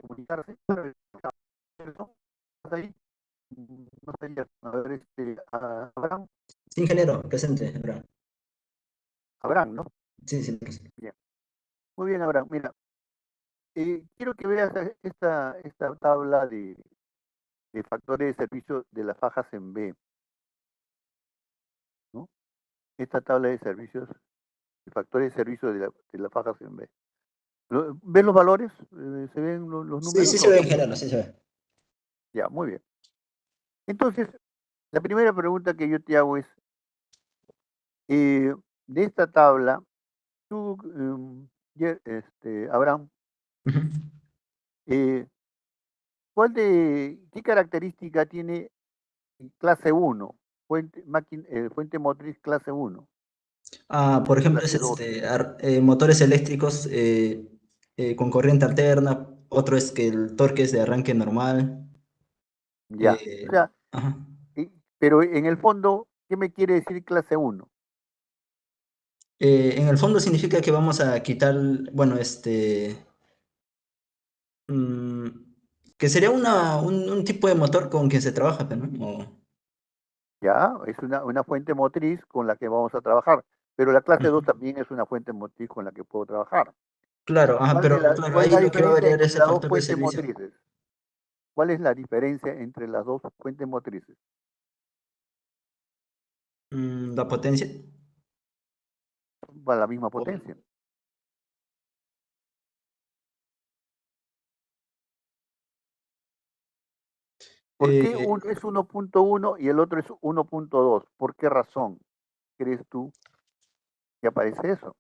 comunicarse. ¿No? ¿Estás ahí? No sé, ya. A ver, Abraham, Sí, ingeniero, presente, Abraham. Abraham, ¿no? Sí, sí, presente. Bien. Muy bien, Abraham. Mira, quiero que veas esta tabla de factores de servicio de las fajas en B, ¿no? Esta tabla de servicios, de factores de servicio de las fajas en B. ¿Ves los valores? ¿Se ven los Sí, números? sí se ¿O ve, no? ingeniero, sí se ve. Ya, muy bien. Entonces, la primera pregunta que yo te hago es, de esta tabla, tú, Abraham, Ujú. eh, ¿qué característica tiene clase uno, fuente motriz clase uno Ah, por y ejemplo, es clase 2? motores eléctricos con corriente alterna, otro es que el torque es de arranque normal. Ya, o eh, sea, ajá. pero en el fondo, ¿qué me quiere decir clase uno? En el fondo significa que vamos a quitar, bueno, mm, que sería un tipo de motor con que se trabaja, pues, ¿no? Ya, es una fuente motriz con la que vamos a trabajar, pero la clase 2 Ujú. también es una fuente motriz con la que puedo trabajar. Claro, ajá, pero claro, ¿Cuál es ahí la lo que va a diferencia variar entre es el las dos factor de fuentes servicio. motrices? ¿Cuál es la diferencia entre las dos fuentes motrices? La potencia. Va a la misma Por- potencia. ¿Por qué eh, uno es 1.1 y el otro es 1.2? ¿Por qué razón crees tú que aparece eso?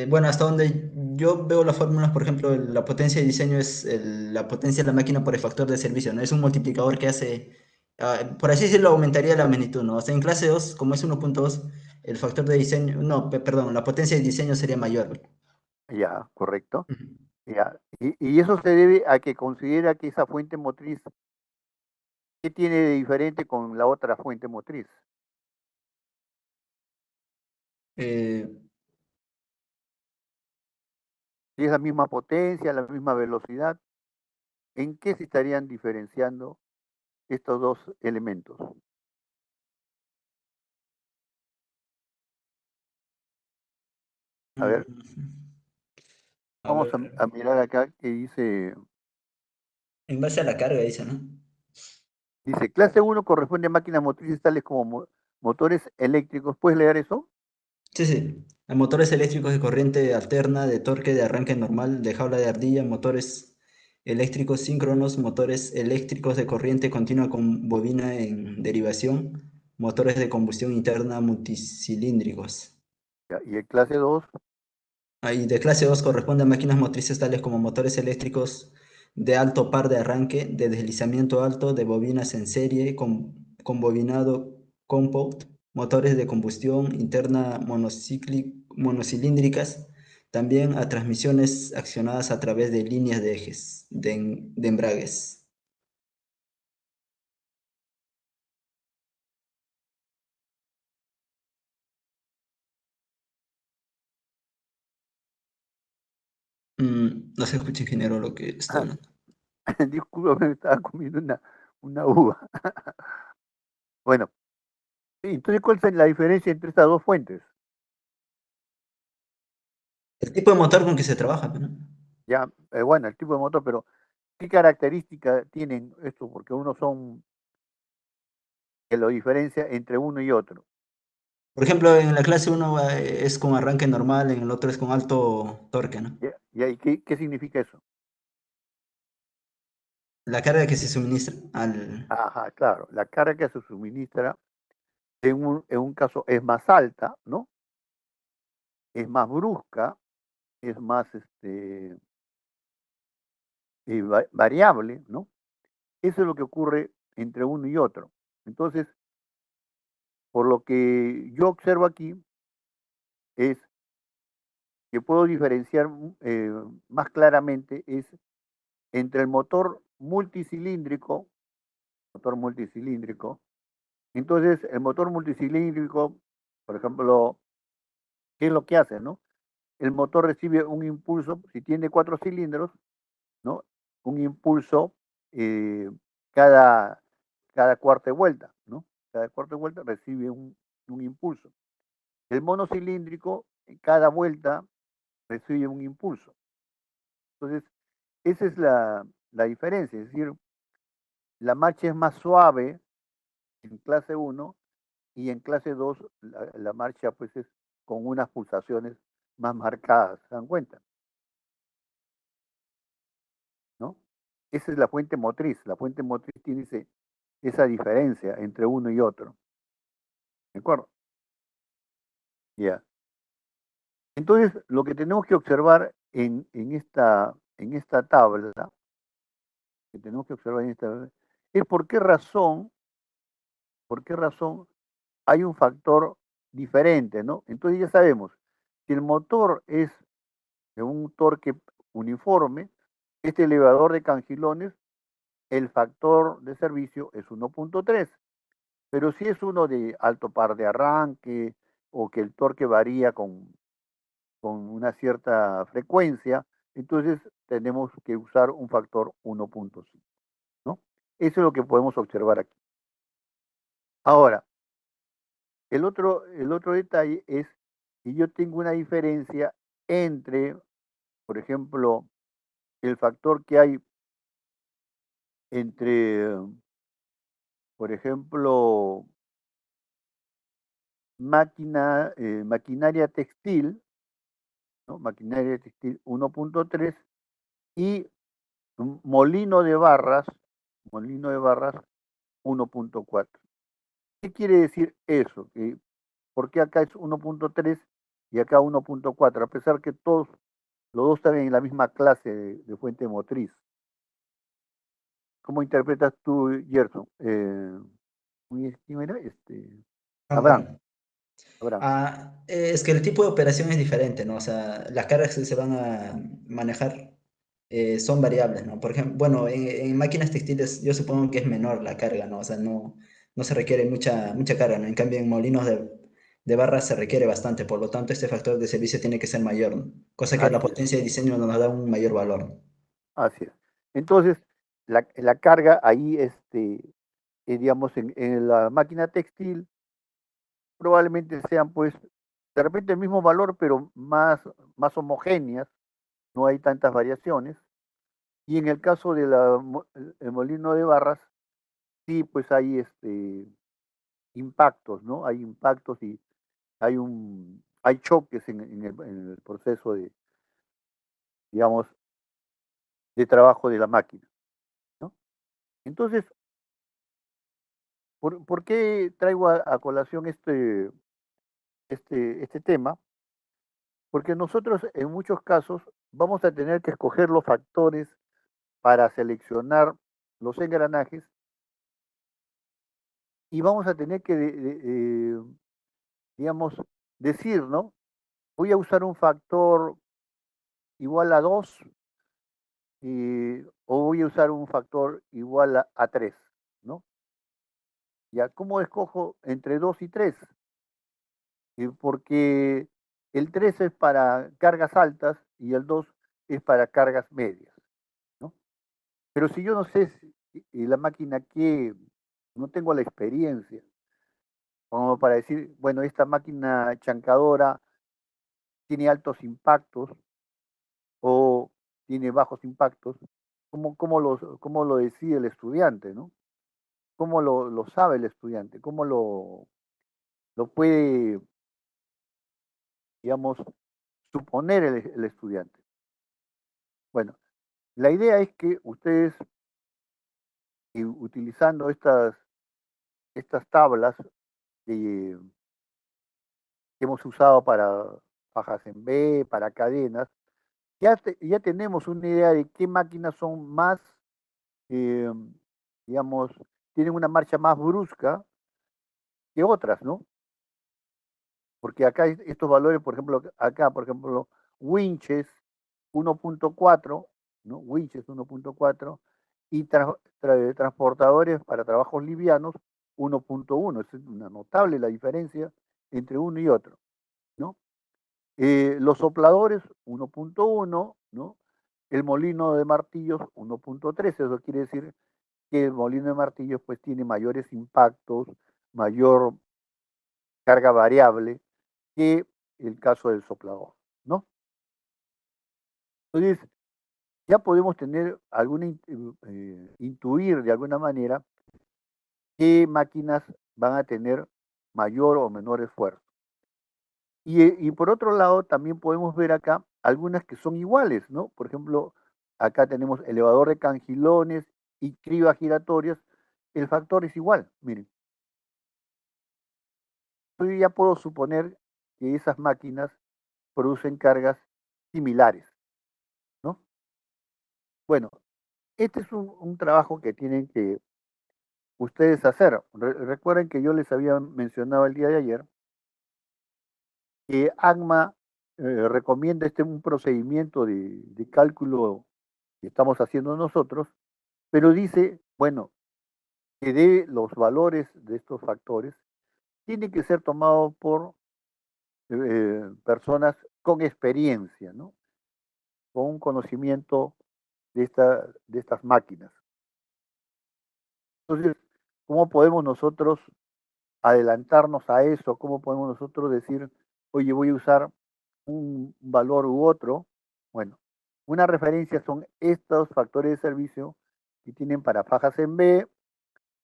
bueno, hasta donde yo veo las fórmulas, por ejemplo, la potencia de diseño es la potencia de la máquina por el factor de servicio, ¿no? Es un multiplicador que hace, por así decirlo, aumentaría la magnitud, ¿no? O sea, en clase 2 como es 1.2 el factor de diseño, no, perdón, la potencia de diseño sería mayor. Ya, correcto. Ujú. Ya. Y eso se debe a que considera que esa fuente motriz, ¿qué tiene de diferente con la otra fuente motriz? Eh, Si es la misma potencia, la misma velocidad, ¿en qué se estarían diferenciando estos dos elementos? A ver, mm, a vamos ver, a mirar acá que en base a la carga, dice, ¿no? dice, clase uno corresponde a máquinas motrices tales como motores eléctricos. ¿Puedes leer eso? Sí, sí. A motores eléctricos de corriente alterna, de torque, de arranque normal, de jaula de ardilla, motores eléctricos síncronos, motores eléctricos de corriente continua con bobina en derivación, motores de combustión interna multicilíndricos. Ya, y el clase 2, Ahí de clase 2 corresponde a máquinas motrices tales como motores eléctricos de alto par de arranque, de deslizamiento alto, de bobinas en serie, con bobinado compound, motores de combustión interna monocilíndricas, también a transmisiones accionadas a través de líneas de ejes, de embragues. No se escucha, ingeniero, lo que está hablando. disculpa, me estaba comiendo una uva. Bueno, sí, entonces, ¿cuál es la diferencia entre estas dos fuentes? El tipo de motor con que se trabaja, ¿no? Ya, bueno, el tipo de motor, pero ¿qué características tienen esto? Porque uno son que lo diferencia entre uno y otro. Por ejemplo, en la clase uno es con arranque normal, en el otro es con alto torque, ¿no? ¿Ya? ¿Y qué significa eso? La carga que se suministra al... Ajá, claro, la carga que se suministra en un caso es más alta, ¿no? Es más brusca, es más variable, ¿no? Eso es lo que ocurre entre uno y otro. Entonces, por lo que yo observo aquí, es que puedo diferenciar más claramente es entre el motor multicilíndrico. Entonces, el motor multicilíndrico, por ejemplo, ¿qué es lo que hace, no? el motor recibe un impulso, si tiene 4 cilindros, ¿no? Un impulso eh, cada, cada cuarta de vuelta, ¿no? Cada cuarta de vuelta recibe un impulso. El monocilíndrico, en cada vuelta, recibe un impulso. Entonces, esa es la diferencia, es decir, la marcha es más suave en clase 1 y en clase 2 la marcha pues es con unas pulsaciones más marcadas, ¿se dan cuenta? ¿No? Esa es la fuente motriz tiene esa diferencia entre uno y otro, ¿de acuerdo? Ya. Entonces, lo que tenemos que observar en esta tabla, que tenemos que observar en esta es por qué razón hay un factor diferente, ¿no? Entonces ya sabemos, si el motor es de un torque uniforme, este elevador de cangilones, el factor de servicio es 1.3. Pero si es uno de alto par de arranque o que el torque varía con una cierta frecuencia, entonces tenemos que usar un factor 1.5, ¿no? Eso es lo que podemos observar aquí. Ahora, el otro detalle es que yo tengo una diferencia entre, por ejemplo, el factor que hay entre, por ejemplo, maquinaria textil, ¿no? Maquinaria textil 1.3 y un molino de barras 1.4. ¿Qué quiere decir eso? ¿Por qué acá es 1.3 y acá 1.4? A pesar que los dos están en la misma clase de fuente motriz. ¿Cómo interpretas tú, Gerson? ¿Quién era? Juan, Abraham. Juan. Abraham. Es que el tipo de operación es diferente, ¿no? O sea, las cargas que se van a manejar son variables, ¿no? Por ejemplo, bueno, en máquinas textiles yo supongo que es menor la carga, ¿no? O sea, no se requiere mucha carga, ¿no? En cambio, en molinos de barras se requiere bastante, por lo tanto, este factor de servicio tiene que ser mayor, ¿no? Cosa que la Así es, potencia de diseño nos da un mayor valor, ¿no? así es. Entonces, la carga ahí, digamos, en la máquina textil, probablemente sean, pues, de repente el mismo valor, pero más homogéneas, no hay tantas variaciones. Y en el caso de el molino de barras, sí, pues hay impactos, ¿no? Hay impactos y hay choques en el proceso digamos, de trabajo de la máquina, ¿no? Entonces, ¿por qué traigo a colación este tema? Porque nosotros en muchos casos vamos a tener que escoger los factores para seleccionar los engranajes y vamos a tener que, digamos, decir, ¿no? Voy a usar un factor igual a 2 o voy a usar un factor igual a 3, ¿no? Ya, ¿cómo escojo entre 2 y 3? Porque el 3 es para cargas altas y el 2 es para cargas medias, ¿no? Pero si yo no sé la máquina que no tengo la experiencia, como para decir, bueno, esta máquina chancadora tiene altos impactos o tiene bajos impactos, ¿cómo lo decide el estudiante, ¿no? ¿Cómo lo sabe el estudiante? ¿Cómo lo puede, digamos, suponer el estudiante? Bueno, la idea es que ustedes, utilizando estas tablas que hemos usado para fajas en B, para cadenas, ya tenemos una idea de qué máquinas son más, eh, digamos, tienen una marcha más brusca que otras, ¿no? Porque acá estos valores, por ejemplo, acá, por ejemplo, winches 1.4, ¿no? Winches 1.4 y transportadores para trabajos livianos 1.1. Es una notable la diferencia entre uno y otro, ¿no? Los sopladores 1.1, ¿no? El molino de martillos 1.3, eso quiere decir que el molino de martillos pues tiene mayores impactos, mayor carga variable que el caso del soplador, ¿no? Entonces, ya podemos tener alguna, intuir de alguna manera qué máquinas van a tener mayor o menor esfuerzo. Y por otro lado, también podemos ver acá algunas que son iguales, ¿no? Por ejemplo, acá tenemos elevador de cangilones y cribas giratorias. El factor es igual, miren. Yo ya puedo suponer que esas máquinas producen cargas similares, ¿no? Bueno, este es un trabajo que tienen que ustedes hacer. Recuerden que yo les había mencionado el día de ayer que ACMA recomienda un procedimiento de cálculo que estamos haciendo nosotros, pero dice, bueno, que de los valores de estos factores tiene que ser tomado por personas con experiencia, ¿no? Con un conocimiento de estas máquinas. Entonces, ¿cómo podemos nosotros adelantarnos a eso? ¿Cómo podemos nosotros decir, oye, voy a usar un valor u otro? Bueno, una referencia son estos factores de servicio que tienen para fajas en B.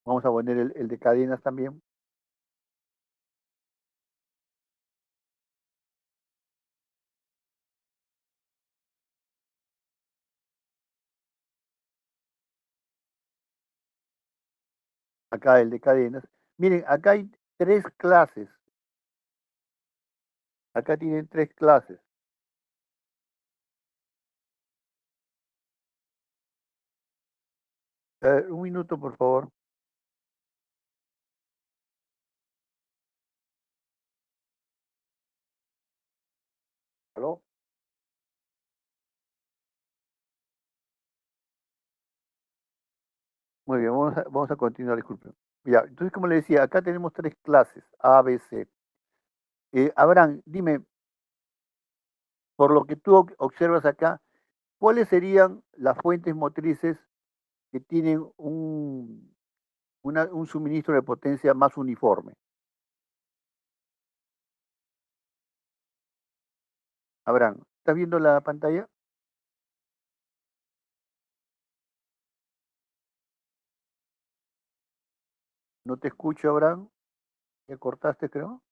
Vamos a poner el de cadenas también. Acá el de cadenas. Miren, acá hay tres clases. Acá tienen tres clases. Un minuto, por favor. ¿Aló? Muy bien, vamos a continuar, disculpen. Ya, entonces, como le decía, acá tenemos tres clases, A, B, C. Abraham, dime, por lo que tú observas acá, ¿cuáles serían las fuentes motrices que tienen un suministro de potencia más uniforme? Abraham, ¿estás viendo la pantalla? No te escucho, Abraham. ¿Ya cortaste, creo?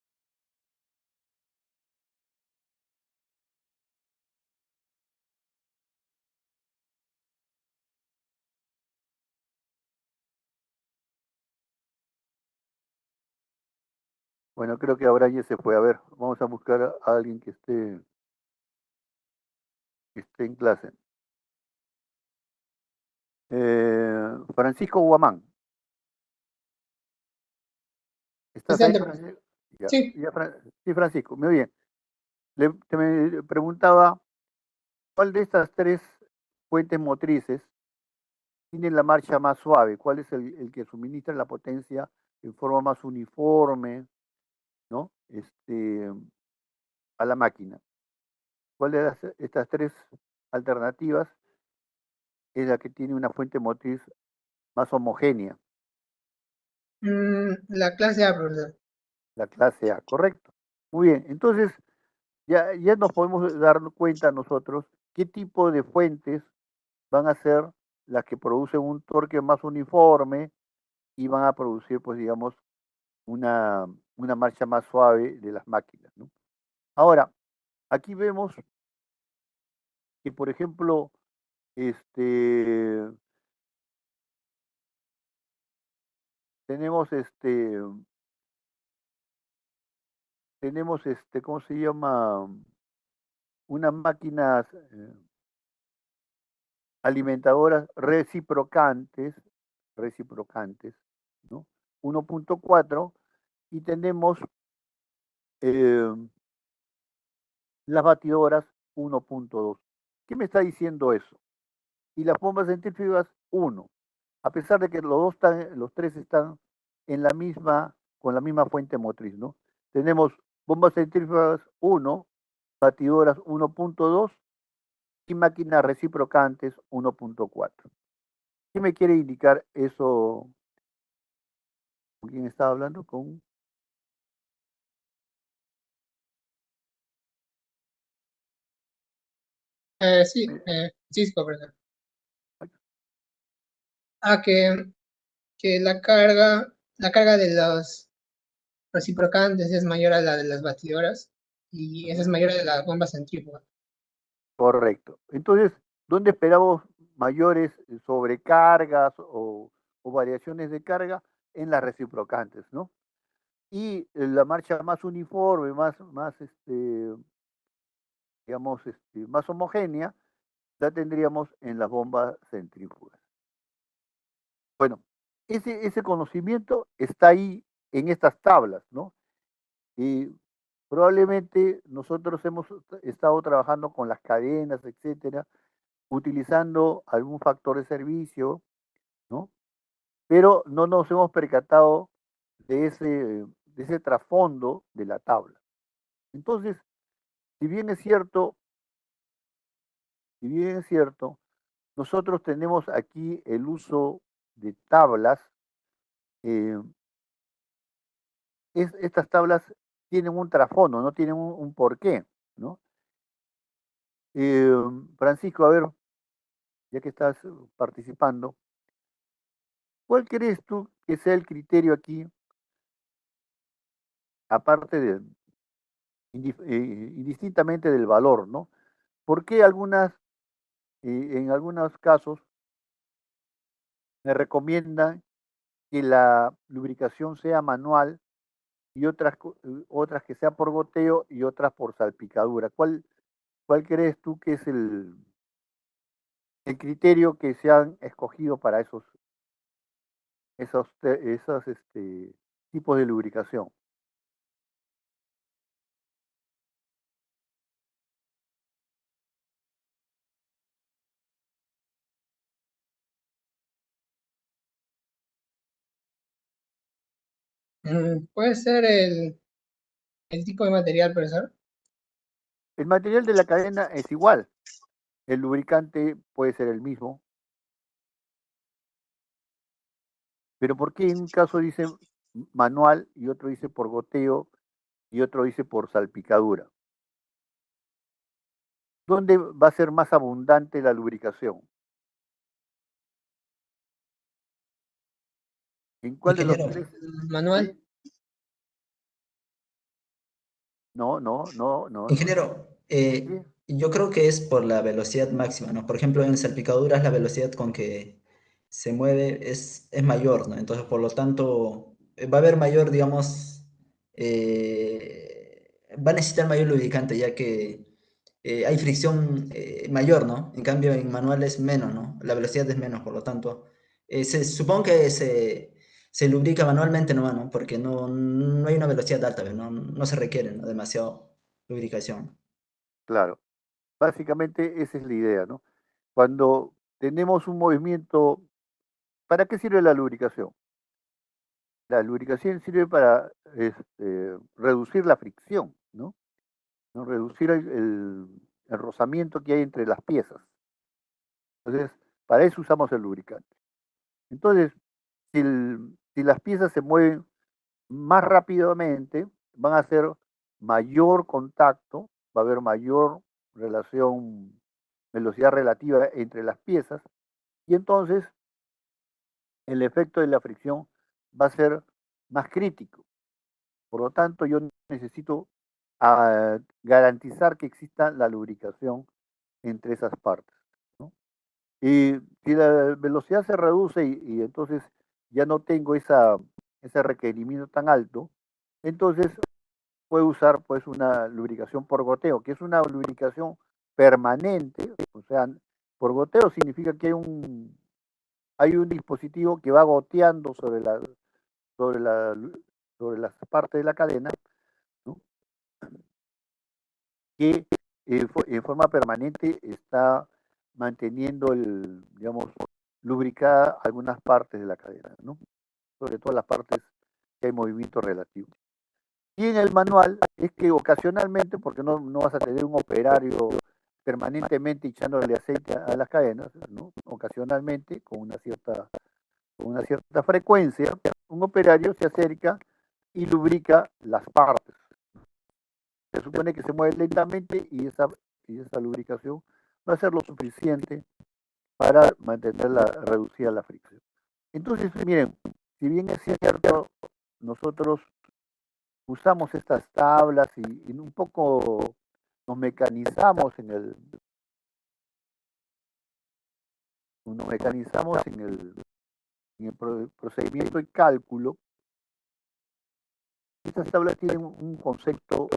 Bueno, creo que Abraham ya se fue. A ver, vamos a buscar a alguien que esté en clase. Francisco Guamán. ¿Estás ahí, Presente. Francisco? Ya, Sí. sí, Francisco, muy bien. Te me preguntaba, ¿cuál de estas tres fuentes motrices tiene la marcha más suave? ¿Cuál es el que suministra la potencia en forma más uniforme, ¿no? A la máquina. ¿Cuál de estas tres alternativas es la que tiene una fuente motriz más homogénea? La clase A, profesor. La clase A, correcto. Muy bien, entonces ya nos podemos dar cuenta nosotros qué tipo de fuentes van a ser las que producen un torque más uniforme y van a producir, pues digamos, una marcha más suave de las máquinas, ¿no? Ahora, aquí vemos que, por ejemplo, este, tenemos ¿cómo se llama? Unas máquinas alimentadoras reciprocantes, ¿no? 1.4 y tenemos eh, las batidoras 1.2. ¿Qué me está diciendo eso? Y las bombas centrífugas 1. A pesar de que los tres están con la misma fuente motriz, ¿no? Tenemos bombas centrífugas 1 batidoras 1.2 y máquinas reciprocantes 1.4. ¿Qué me quiere indicar eso? ¿Con quién estaba hablando? Con... Sí, Cisco, ¿verdad? Ah, que la carga de los reciprocantes es mayor a la de las batidoras y esa es mayor a de la bomba centrífuga. Correcto. Entonces, ¿dónde esperamos mayores sobrecargas o variaciones de carga? En las reciprocantes, ¿no? Y la marcha más uniforme, digamos, más homogénea, la tendríamos en las bombas centrífugas. Bueno, ese conocimiento está ahí en estas tablas, ¿no? Y probablemente nosotros hemos estado trabajando con las cadenas, etcétera, utilizando algún factor de servicio, ¿no? Pero no nos hemos percatado de ese trasfondo de la tabla. Entonces, si bien es cierto, si bien es cierto, nosotros tenemos aquí el uso de tablas. eh, Estas tablas tienen un trasfondo, no tienen un porqué, ¿no? Eh, Francisco, a ver, ya que estás participando, ¿cuál crees tú que sea el criterio aquí, aparte de, indistintamente del valor, ¿no? ¿Por qué en algunos casos, me recomiendan que la lubricación sea manual y otras que sea por goteo y otras por salpicadura? ¿Cuál crees tú que es el criterio que se han escogido para esos tipos de lubricación? Puede ser el tipo de material, profesor. El material de la cadena es igual, el lubricante puede ser el mismo, pero ¿por qué en un caso dice manual y otro dice por goteo y otro dice por salpicadura? ¿Dónde va a ser más abundante la lubricación? ¿En cuál de los Ingeniero, tres? Manual. ¿Sí? No, no, no, no, no. ingeniero, ¿Sí? yo creo que es por la velocidad máxima, ¿no? Por ejemplo, en salpicaduras la velocidad con que se mueve es mayor, ¿no? Entonces, por lo tanto, va a haber mayor, digamos, va a necesitar mayor lubricante, ya que hay fricción mayor, ¿no? En cambio, en manual es menos, ¿no? La velocidad es menos, por lo tanto, supongo que se lubrica manualmente nomás, ¿no? Porque no hay una velocidad alta, ¿ves? No se requiere, ¿no? Demasiado lubricación. Claro. Básicamente esa es la idea, ¿no? Cuando tenemos un movimiento, ¿para qué sirve la lubricación? La lubricación sirve para reducir la fricción, ¿no? ¿No? Reducir el rozamiento que hay entre las piezas. Entonces, para eso usamos el lubricante. Entonces, si las piezas se mueven más rápidamente, van a hacer mayor contacto, va a haber mayor relación, velocidad relativa entre las piezas, y entonces el efecto de la fricción va a ser más crítico. Por lo tanto, yo necesito garantizar que exista la lubricación entre esas partes, ¿no? Y si la velocidad se reduce y entonces ya no tengo ese requerimiento tan alto, entonces puedo usar pues una lubricación por goteo, que es una lubricación permanente. O sea, por goteo significa que hay un dispositivo que va goteando sobre la, sobre las partes de la cadena, ¿no? Que en forma permanente está manteniendo digamos, lubricada algunas partes de la cadena, ¿no? Sobre todo las partes que hay movimiento relativo. Y en el manual es que ocasionalmente, porque no vas a tener un operario permanentemente echándole aceite a las cadenas, ¿no? Ocasionalmente, con una cierta frecuencia, un operario se acerca y lubrica las partes. Se supone que se mueve lentamente y esa lubricación va a ser lo suficiente para mantenerla reducida la fricción. Entonces, miren, si bien es cierto, nosotros usamos estas tablas y un poco nos mecanizamos en el procedimiento y cálculo. Estas tablas tienen un concepto,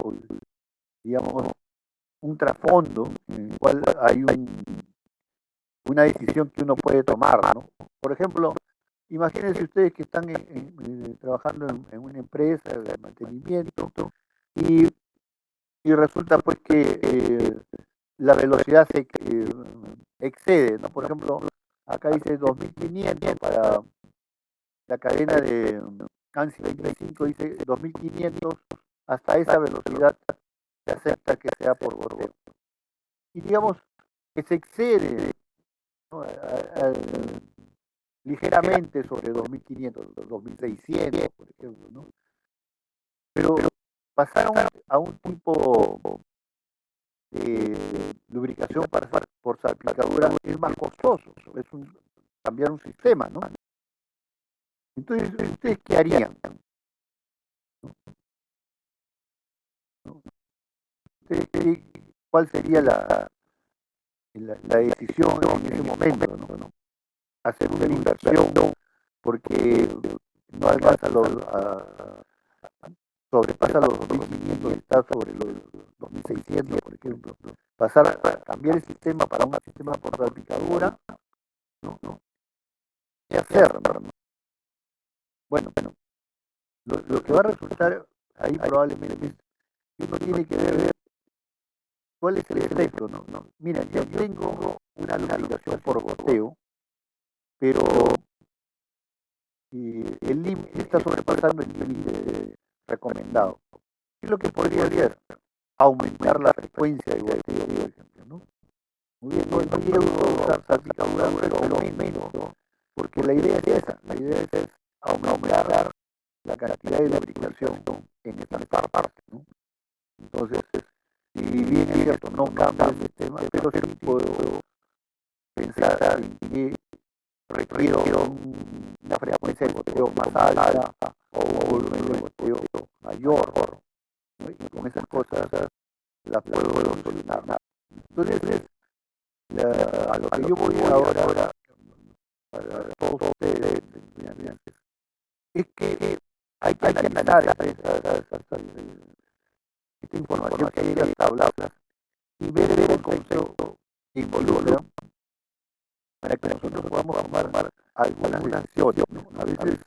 digamos, un trasfondo en el cual hay una decisión que uno puede tomar, ¿no? Por ejemplo, imagínense ustedes que están trabajando en una empresa de mantenimiento y, y resulta pues que la velocidad se excede, ¿no? Por ejemplo, acá dice 2500 para la cadena de ANSI 25, dice 2500, hasta esa velocidad se acepta que sea por goteo. Y digamos que se excede, ¿no? Ligeramente sobre 2500, 2600, por ejemplo, ¿no? Pero pasar a un tipo de lubricación por salpicadura es más costoso, es cambiar un sistema, ¿no? Entonces, ¿ustedes qué harían? ¿Cuál sería la decisión en ese momento, ¿no? Hacer una inversión porque no alcanza sobrepasa los 2500 y está sobre los 2600, por ejemplo. Pasar a cambiar el sistema para un sistema por salpicadura, ¿no? ¿Qué hacer, ¿no? Bueno, lo que va a resultar ahí probablemente es que uno tiene que ver cuál es el efecto, ¿no? Mira, yo tengo una lubricación por goteo, pero el límite está sobrepasando el límite recomendado. ¿Qué es lo que podría hacer? Aumentar la frecuencia de goteo, por ejemplo, ¿no? Muy bien, no llego a usar salpicadura, pero menos, ¿no? Porque la idea es esa, la idea es aumentar la cantidad de lubricación en estas partes, ¿no? Entonces, si bien es cierto, no cambia el sistema, pero sí puedo pensar en que requiero una frecuencia de goteo más alta o un volumen de goteo mayor, ¿no? Y con esas cosas las puedo solucionar. Entonces, a lo que yo voy ahora para todos ustedes, es que hay que analizar esta información que hay en las tablas y ver el concepto que involucra para que nosotros podamos tomar algunas decisiones, ¿no? A veces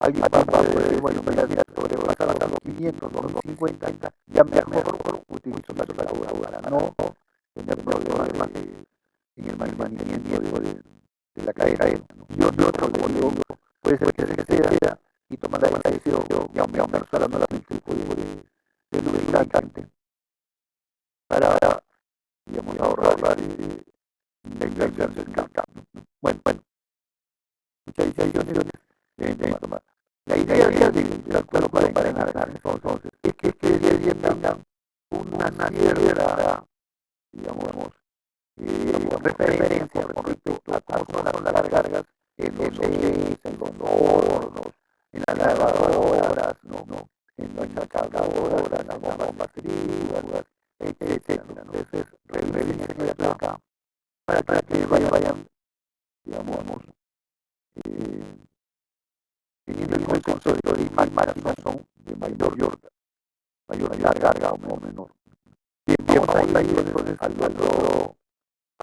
alguien va a decir, bueno, mira, sobrepasar los 500, los 50, ya mejor utilizo la calculadora para no tener problemas en el mantenimiento de la cadena, ¿no? Y otro, como digo, puede ser que se exceda y tomar la decisión de aumentar solamente el tipo de lubricante para, digamos, ahorrar la inversión del cambio. Bueno, muchas decisiones deben tomar. La idea de calcular para enganar, entonces, es que tengan una cierta, digamos, referencia con respecto a cómo son las cargas en los en los hornos, en las lavadoras, ¿no? En las sacadoras, en las bombas frías, etcétera, ¿no? Entonces, revisen acá para que vayan, digamos, teniendo el concepto de que más máquinas son de mayor carga o menor. Bien, vamos a ir entonces al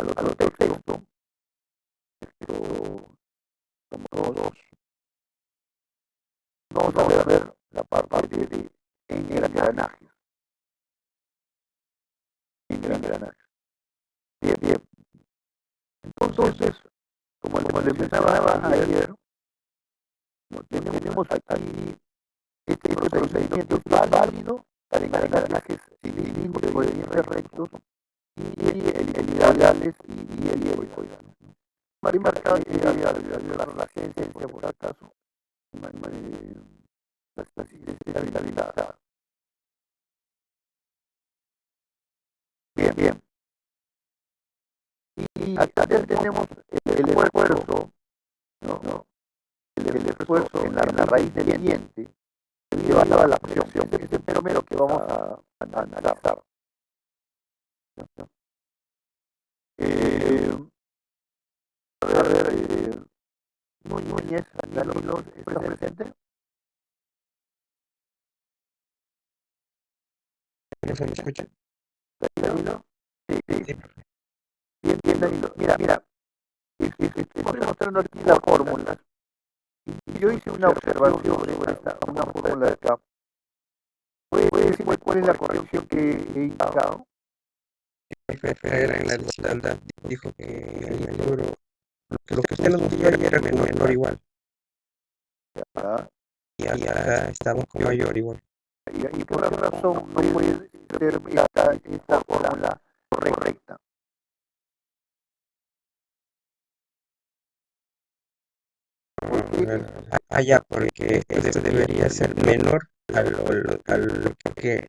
otro texto, pero como todos, vamos a ver la parte de engranajes. Bien. Entonces, como les mencionaba ayer, tenemos aquí Este procedimiento es válido para engranajes cilíndricos de dientes rectos y helicoidales y helicoidales. Marca la ciencia, por acaso, la estabilidad. Bien. Y acá tenemos el esfuerzo, ¿no? El esfuerzo en la raíz del diente llevado a la presión, que es el primero que vamos a analizar. A ver, Núñez, Danilo, ¿está presente? ¿No se me escucha? Danilo. Sí. Bien, Danilo. Mira, estoy mostrando aquí las fórmulas. Y yo hice una observación sobre una fórmula de acá. ¿Puede decirme cuál es la corrección que he indicado? Era en la lista, dijo que el número, lo que usted nos dio ayer era menor igual. Y acá estamos con mayor igual. ¿Y por qué razón no puede ser esta fórmula correcta? Ya, porque esto debería ser menor a lo que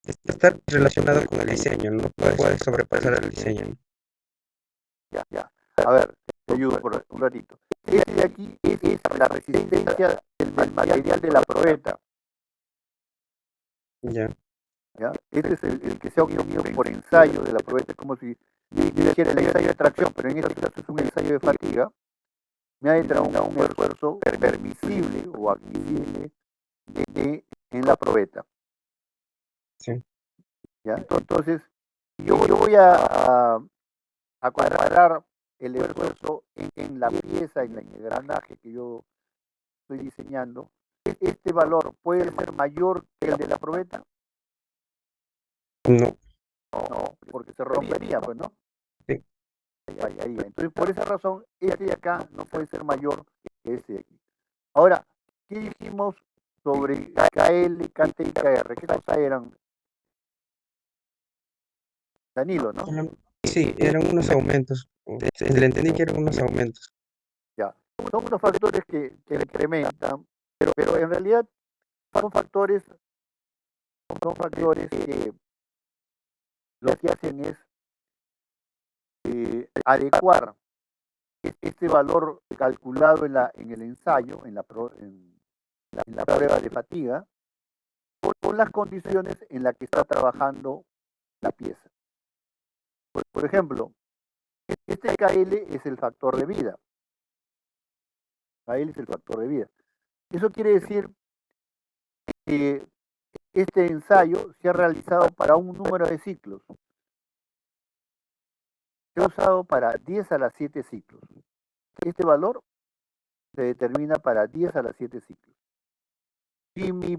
está relacionado con el diseño, no puede sobrepasar el diseño. Ya. A ver, te ayudo por un ratito. Este de aquí es la resistencia del material de la probeta. Ya. Este es el que se ha obtenido por ensayo de la probeta, como si dijera el ensayo de tracción, pero en este caso es un ensayo de fatiga. Me ha determinado un esfuerzo permisible o admisible en la probeta. Sí. ¿Ya? Entonces, yo voy a comparar el esfuerzo en la pieza, en el engranaje que yo estoy diseñando. ¿Este valor puede ser mayor que el de la probeta? No. No, porque se rompería, pues, ¿no? Sí. Ahí. Entonces, por esa razón, este de acá no puede ser mayor que este de aquí. Ahora, ¿qué dijimos sobre KL, KT y KR? ¿Qué cosa eran? Danilo, ¿no? Sí, eran unos aumentos. Le entendí que eran unos aumentos. Ya. Son unos factores que incrementan, pero en realidad son factores que lo que hacen es adecuar este valor calculado en el ensayo, en la prueba de fatiga, con las condiciones en las que está trabajando la pieza. Por ejemplo, este KL es el factor de vida. KL es el factor de vida. Eso quiere decir que este ensayo se ha realizado para un número de ciclos. Se ha usado para 10 a las 7 ciclos. Este valor se determina para 10 a las 7 ciclos. Si mi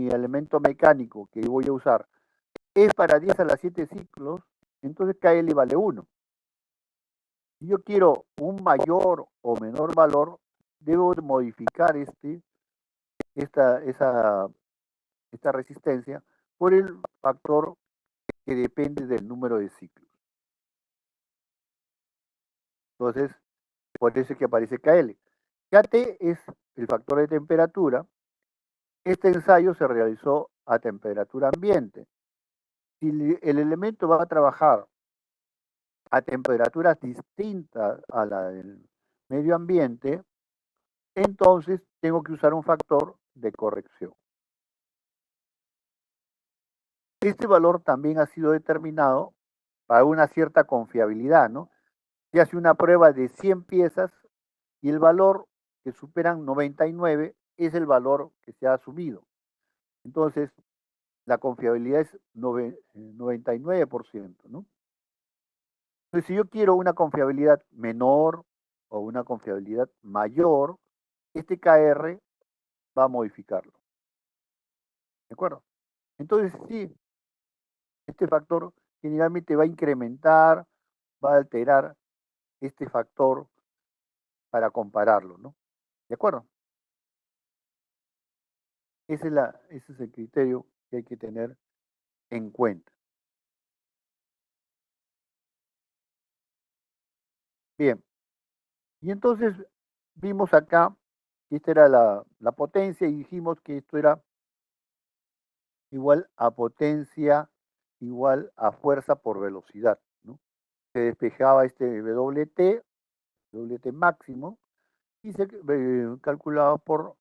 elemento mecánico que voy a usar es para 10 a las 7 ciclos, entonces KL vale 1. Si yo quiero un mayor o menor valor, debo modificar esta resistencia por el factor que depende del número de ciclos. Entonces, por eso es que aparece KL. KT es el factor de temperatura. Este ensayo se realizó a temperatura ambiente. Si el elemento va a trabajar a temperaturas distintas a la del medio ambiente, entonces tengo que usar un factor de corrección. Este valor también ha sido determinado para una cierta confiabilidad, ¿no? Se hace una prueba de 100 piezas y el valor que superan 99 es el valor que se ha asumido. Entonces, la confiabilidad es 99%, ¿no? Entonces, si yo quiero una confiabilidad menor o una confiabilidad mayor, este KR va a modificarlo. ¿De acuerdo? Entonces, sí, este factor generalmente va a incrementar, va a alterar este factor para compararlo, ¿no? ¿De acuerdo? Ese es el criterio que hay que tener en cuenta. Bien, y entonces vimos acá que esta era la potencia y dijimos que esto era igual a potencia igual a fuerza por velocidad, ¿no? Se despejaba este WT máximo, y se calculaba por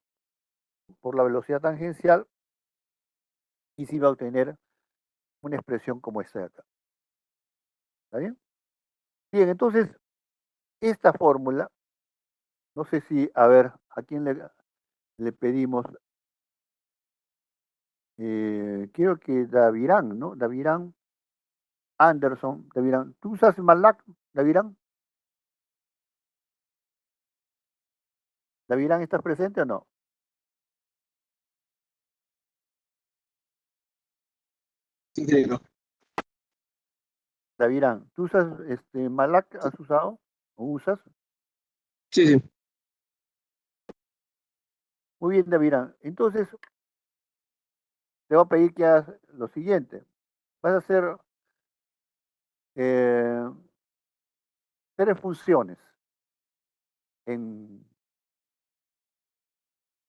la velocidad tangencial y se iba a obtener una expresión como esta de acá. ¿Está bien? Bien, entonces, esta fórmula, no sé si, a ver, ¿a quién le pedimos? Quiero que Davirán, ¿no? Davirán Anderson, Davirán. ¿Tú usas MATLAB, Davirán? ¿Davirán, estás presente o no? Sí, sí, no. Davirán, ¿tú usas MATLAB? ¿Has usado o usas? Sí, sí. Muy bien, Davirán. Entonces, te voy a pedir que hagas lo siguiente. Vas a hacer 3 funciones en,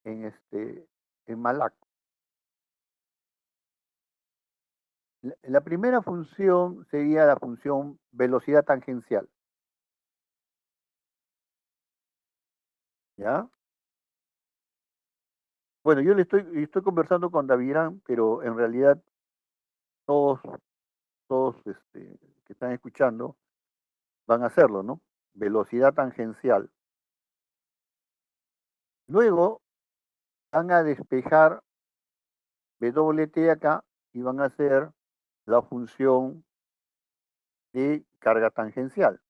en MATLAB. La primera función sería la función velocidad tangencial. ¿Ya? Bueno, yo estoy conversando con Davirán, pero en realidad todos que están escuchando van a hacerlo, ¿no? Velocidad tangencial. Luego van a despejar WT acá y van a hacer la función de carga tangencial.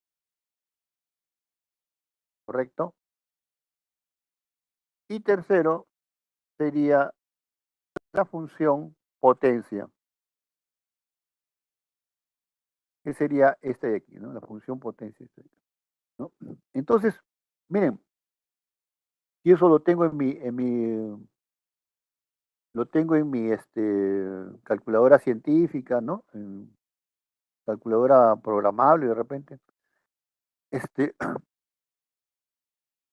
¿Correcto? Y tercero sería la función potencia, que sería este de aquí, ¿no? La función potencia, ¿no? Entonces, miren, y eso lo tengo lo tengo en mi calculadora científica, ¿no? En calculadora programable de repente.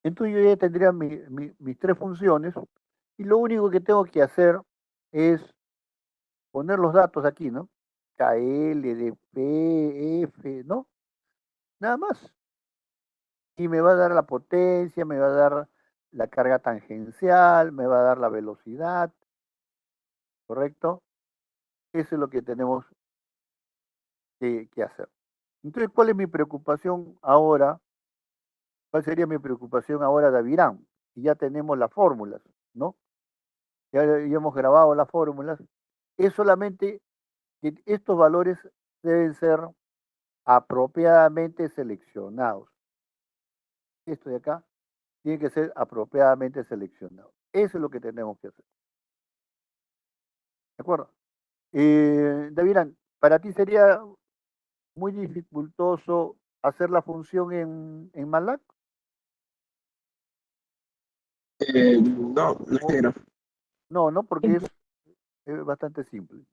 Entonces yo ya tendría mis 3 funciones y lo único que tengo que hacer es poner los datos aquí, ¿no? KL, DP, F, ¿no? Nada más. Y me va a dar la potencia, me va a dar la carga tangencial, me va a dar la velocidad, ¿correcto? Eso es lo que tenemos que hacer. Entonces, ¿cuál es mi preocupación ahora? ¿Cuál sería mi preocupación ahora, Davirán? Y ya tenemos las fórmulas, ¿no? Ya hemos grabado las fórmulas. Es solamente que estos valores deben ser apropiadamente seleccionados. Esto de acá tiene que ser apropiadamente seleccionado. Eso es lo que tenemos que hacer. ¿De acuerdo? Davirán, ¿para ti sería muy dificultoso hacer la función en MATLAB? No, no es negro. No, no, porque es bastante simple.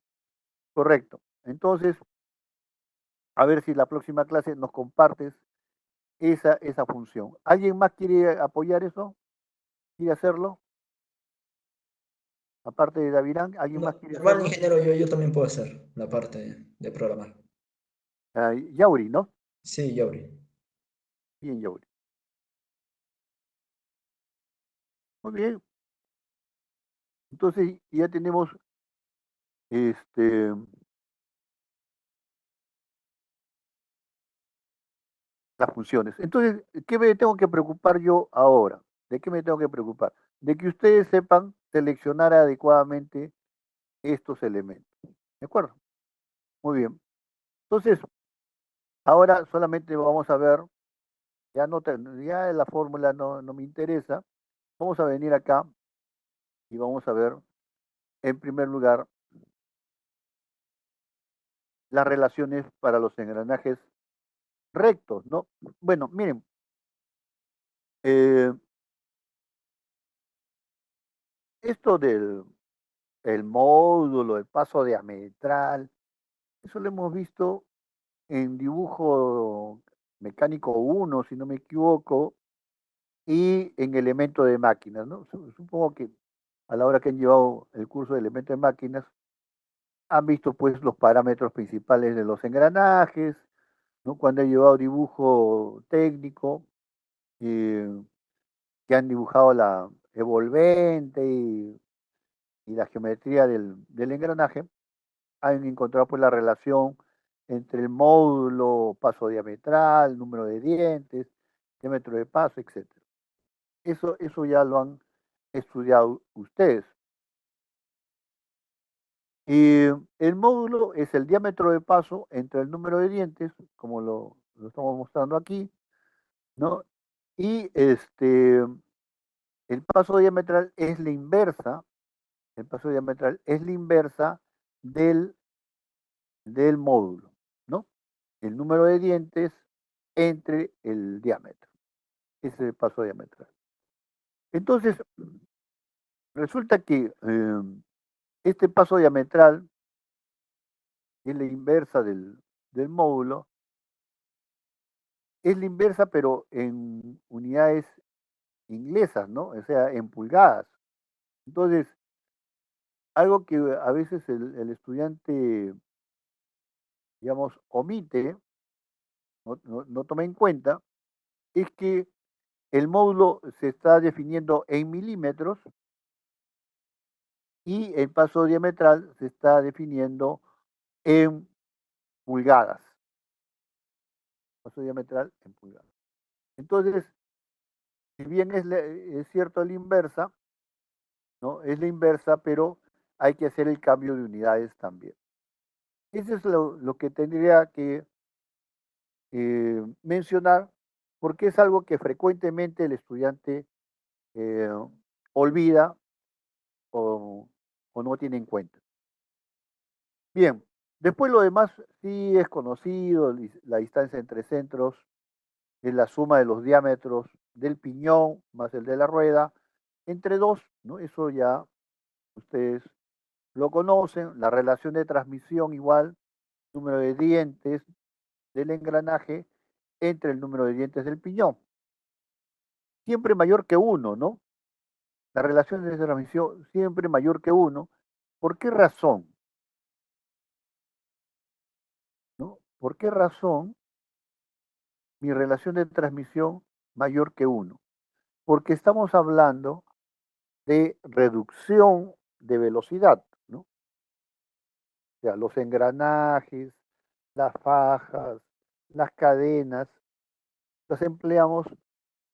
Correcto. Entonces, a ver si la próxima clase nos compartes esa función. ¿Alguien más quiere apoyar eso? ¿Quiere hacerlo? Aparte de Davirán, ¿alguien más quiere Normal, hacerlo? ingeniero, yo también puedo hacer la parte de programar. Yauri, ¿no? Sí, yo abrí. Bien, Yauri. Muy bien. Entonces ya tenemos las funciones. Entonces, ¿qué me tengo que preocupar yo ahora? ¿De qué me tengo que preocupar? De que ustedes sepan seleccionar adecuadamente estos elementos. ¿De acuerdo? Muy bien. Entonces, ahora solamente vamos a ver, ya la fórmula no me interesa. Vamos a venir acá y vamos a ver, en primer lugar, las relaciones para los engranajes rectos, ¿no? Bueno, miren, eh, esto el módulo, el paso diametral, eso lo hemos visto en dibujo mecánico 1, si no me equivoco, y en elemento de máquinas, ¿no? Supongo que a la hora que han llevado el curso de elemento de máquinas, han visto pues los parámetros principales de los engranajes, ¿no? Cuando he llevado dibujo técnico, eh, que han dibujado la envolvente y la geometría del engranaje, han encontrado pues la relación entre el módulo, paso diametral, número de dientes, diámetro de paso, etc. Eso ya lo han estudiado ustedes. Y el módulo es el diámetro de paso entre el número de dientes, como lo estamos mostrando aquí, ¿no? Y el paso diametral es la inversa, el paso diametral es la inversa del módulo, ¿no? El número de dientes entre el diámetro. Ese es el paso diametral. Entonces, resulta que este paso diametral es la inversa del módulo, es la inversa pero en unidades inglesas, ¿no? O sea, en pulgadas. Entonces, algo que a veces el estudiante, digamos, omite, no toma en cuenta, es que el módulo se está definiendo en milímetros y el paso diametral se está definiendo en pulgadas. Paso diametral en pulgadas. Entonces, si bien es cierto la inversa, ¿no? Es la inversa, pero hay que hacer el cambio de unidades también. Eso es lo que tendría que mencionar, porque es algo que frecuentemente el estudiante eh, olvida o no tiene en cuenta. Bien, después lo demás sí es conocido, la distancia entre centros es la suma de los diámetros del piñón más el de la rueda, entre dos, ¿no? Eso ya ustedes lo conocen, la relación de transmisión igual, número de dientes del engranaje entre el número de dientes del piñón. Siempre mayor que 1, ¿no? La relación de transmisión siempre mayor que 1. ¿Por qué razón? ¿No? ¿Por qué razón mi relación de transmisión mayor que 1? Porque estamos hablando de reducción de velocidad, ¿no? O sea, los engranajes, las fajas, las cadenas, las empleamos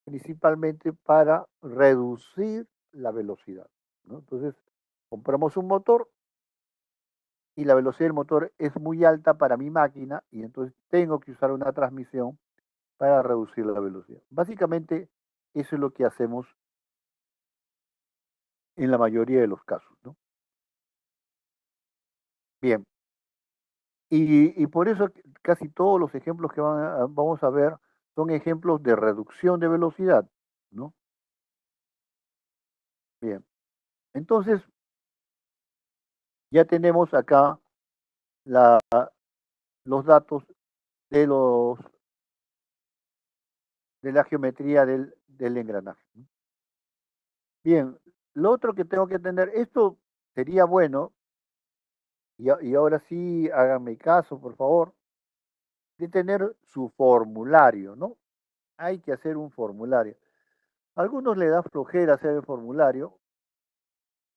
principalmente para reducir la velocidad, ¿no? Entonces, compramos un motor y la velocidad del motor es muy alta para mi máquina y entonces tengo que usar una transmisión para reducir la velocidad. Básicamente, eso es lo que hacemos en la mayoría de los casos, ¿no? Bien, y por eso casi todos los ejemplos que vamos a ver son ejemplos de reducción de velocidad, ¿no? Bien, entonces ya tenemos acá los datos de de la geometría del engranaje, ¿no? Bien, lo otro que tengo que tener, esto sería bueno, y ahora sí háganme caso, por favor, de tener su formulario, ¿no? Hay que hacer un formulario. A algunos le da flojera hacer el formulario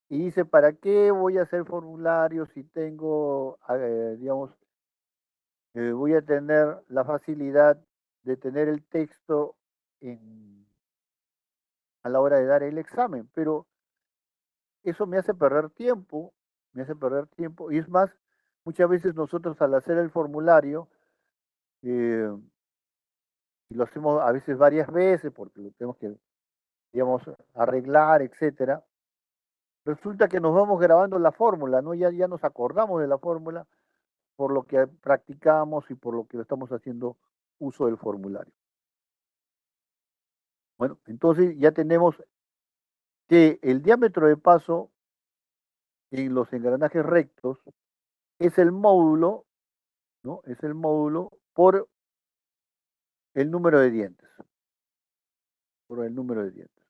y dice, ¿para qué voy a hacer formulario si tengo, digamos, voy a tener la facilidad de tener el texto a la hora de dar el examen? Pero eso me hace perder tiempo, y es más, muchas veces nosotros al hacer el formulario, eh, y lo hacemos a veces varias veces porque lo tenemos que, digamos, arreglar, etcétera, resulta que nos vamos grabando la fórmula, ¿no? Ya nos acordamos de la fórmula por lo que practicamos y por lo que estamos haciendo uso del formulario. Bueno, entonces ya tenemos que el diámetro de paso en los engranajes rectos es el módulo, ¿no? Es el módulo por el número de dientes. Por el número de dientes.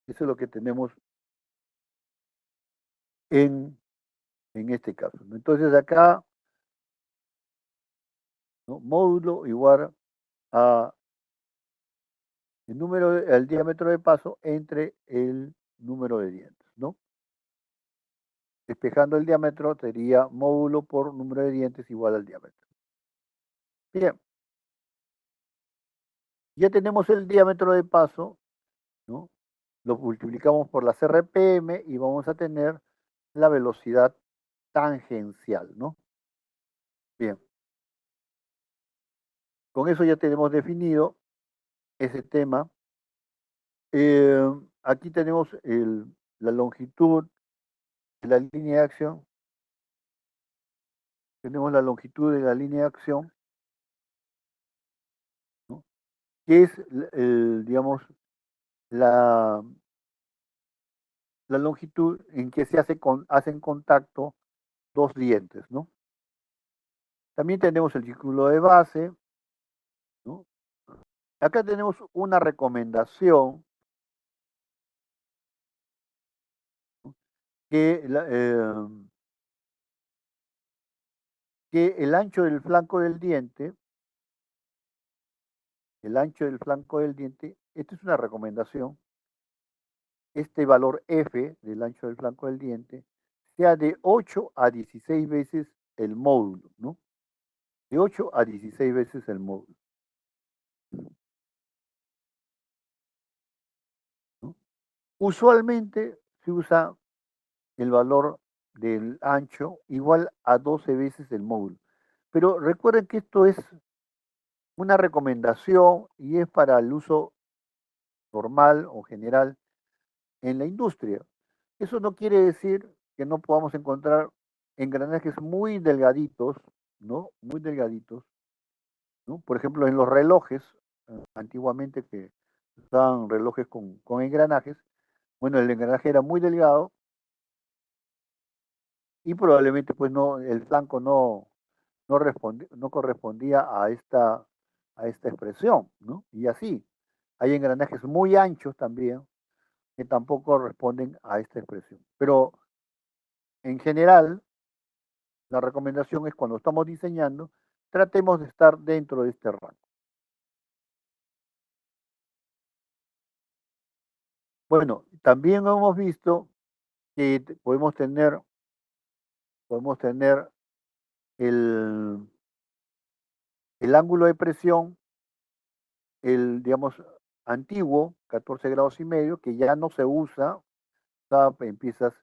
Eso es lo que tenemos en este caso, ¿no? Entonces acá, ¿no? Módulo igual a el diámetro de paso entre el número de dientes, ¿no? Despejando el diámetro sería módulo por número de dientes igual al diámetro. Bien. Ya tenemos el diámetro de paso, ¿no? Lo multiplicamos por las RPM y vamos a tener la velocidad tangencial, ¿no? Bien. Con eso ya tenemos definido ese tema. Aquí tenemos la longitud de la línea de acción. Tenemos la longitud de la línea de acción, ¿no? Que es, digamos, la longitud en que se hacen contacto dos dientes, ¿no? También tenemos el círculo de base, ¿no? Acá tenemos una recomendación que, que el ancho del flanco del diente, esta es una recomendación, este valor F del ancho del flanco del diente, sea de 8 a 16 veces el módulo, ¿no? De 8 a 16 veces el módulo, ¿no? Usualmente se usa el valor del ancho igual a 12 veces el módulo. Pero recuerden que esto es una recomendación y es para el uso normal o general en la industria. Eso no quiere decir que no podamos encontrar engranajes muy delgaditos, ¿no? Muy delgaditos, ¿no? Por ejemplo, en los relojes, antiguamente que usaban relojes con engranajes, bueno, el engranaje era muy delgado y probablemente pues no, el flanco no correspondía a esta expresión, ¿no? Y así, hay engranajes muy anchos también que tampoco responden a esta expresión. Pero en general, la recomendación es cuando estamos diseñando, tratemos de estar dentro de este rango. Bueno, también hemos visto que podemos tener el ángulo de presión, digamos, antiguo, 14 grados y medio, que ya no se usa en piezas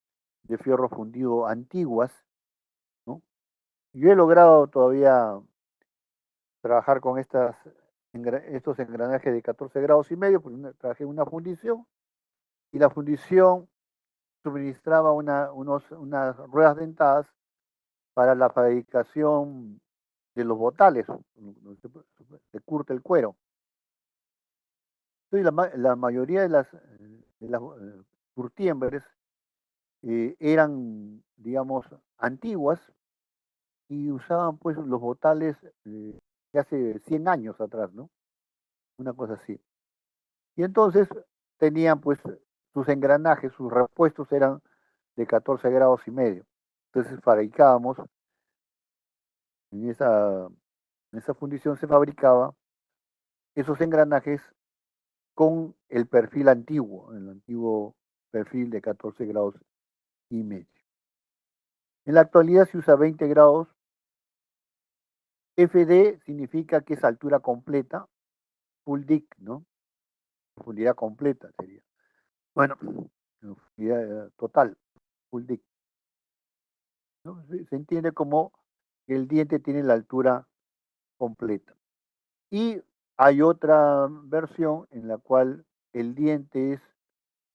de fierro fundido antiguas, ¿no? Yo he logrado todavía trabajar con estos engranajes de 14 grados y medio, porque trabajé en una fundición, y la fundición suministraba unas ruedas dentadas para la fabricación de los botales, donde se curte el cuero. Entonces, la mayoría de las curtiembres eran, digamos, antiguas y usaban pues los botales de hace 100 años atrás, ¿no? Una cosa así. Y entonces tenían pues sus engranajes, sus repuestos eran de 14 grados y medio. Entonces fabricábamos, en esa fundición se fabricaba esos engranajes con el perfil antiguo, el antiguo perfil de 14 grados y medio. En la actualidad se usa 20 grados. FD significa que es altura completa, full dick, ¿no? Profundidad completa sería. Bueno, profundidad total, full dick, ¿no? Se entiende como que el diente tiene la altura completa. Y hay otra versión en la cual el diente es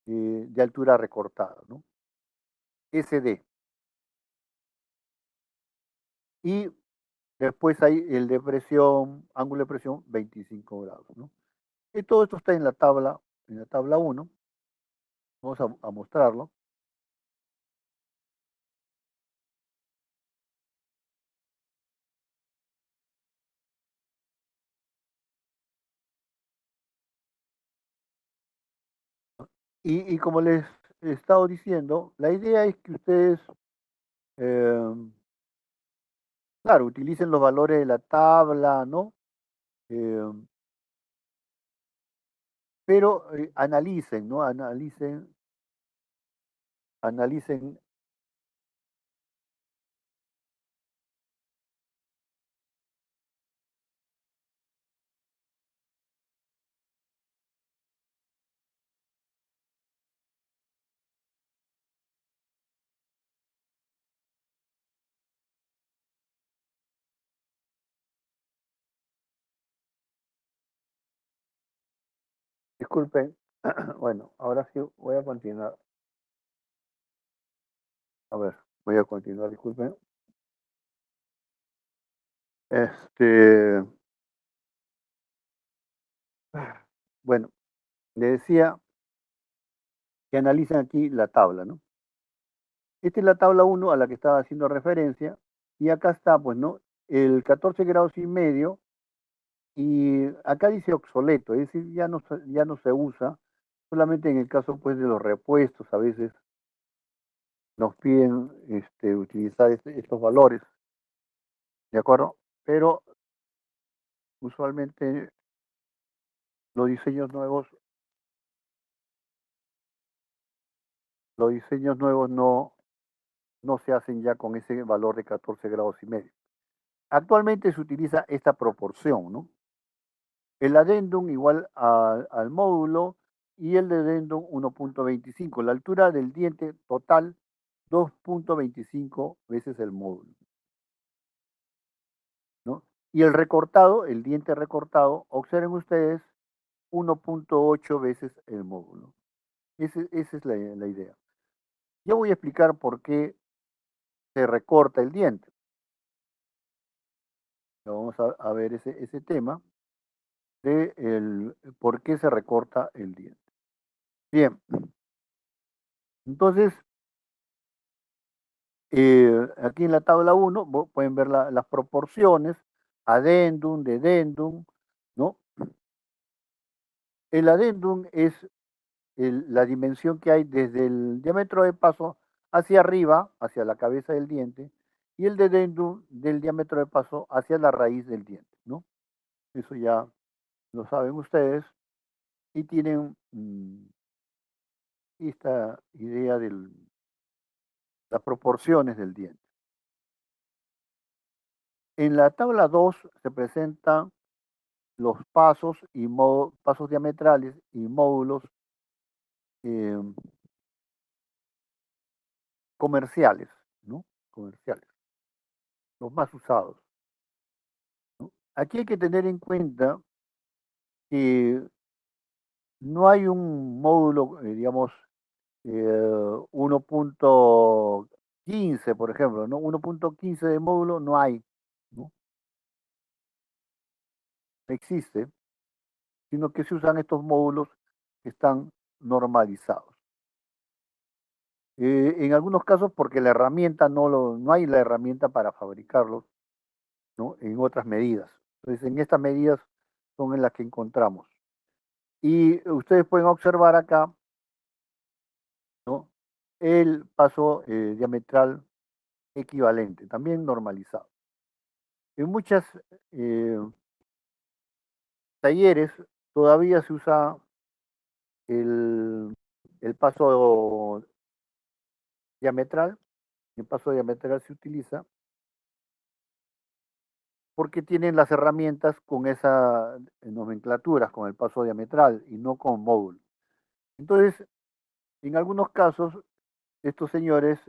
de altura recortada, ¿no? SD. Y después hay el de presión, ángulo de presión 25 grados, ¿no? Y todo esto está en la tabla 1. Vamos a mostrarlo. Y como les he estado diciendo, la idea es que ustedes, claro, utilicen los valores de la tabla, ¿no? Pero analicen, ¿no? Analicen. Disculpen, bueno, ahora sí voy a continuar. A ver, voy a continuar, disculpen. Bueno, le decía que analicen aquí la tabla, ¿no? Esta es la tabla 1 a la que estaba haciendo referencia, y acá está, pues, ¿no? El 14 grados y medio, y acá dice obsoleto, es decir, ya no se usa, solamente en el caso, pues, de los repuestos, a veces nos piden utilizar estos valores, ¿de acuerdo? Pero usualmente los diseños nuevos no se hacen ya con ese valor de 14 grados y medio. Actualmente se utiliza esta proporción, ¿no? El adendum igual al módulo y el dedendum 1.25. La altura del diente total 2.25 veces el módulo, ¿no? Y el recortado, el diente recortado, observen ustedes, 1.8 veces el módulo. Esa es la idea. Yo voy a explicar por qué se recorta el diente. Vamos a ver ese tema de por qué se recorta el diente. Bien, entonces, aquí en la tabla 1 pueden ver las proporciones, adendum, dedendum, ¿no? El adendum es la dimensión que hay desde el diámetro de paso hacia arriba, hacia la cabeza del diente, y el dedendum del diámetro de paso hacia la raíz del diente, ¿no? Eso ya lo saben ustedes y tienen esta idea de las proporciones del diente. En la tabla 2 se presentan los pasos y pasos diametrales y módulos eh, comerciales, ¿no? Comerciales, los más usados, ¿no? Aquí hay que tener en cuenta que no hay un módulo, digamos, 1.15, por ejemplo, ¿no? 1.15 de módulo no hay, ¿no? No existe, sino que se usan estos módulos que están normalizados. En algunos casos porque la herramienta no hay la herramienta para fabricarlos, ¿no? En otras medidas. Entonces, en estas medidas son en las que encontramos. Y ustedes pueden observar acá, ¿no? El paso diametral equivalente, también normalizado. En muchos talleres todavía se usa el paso diametral. El paso diametral se utiliza porque tienen las herramientas con esa nomenclatura, con el paso diametral y no con módulo. Entonces, en algunos casos, estos señores,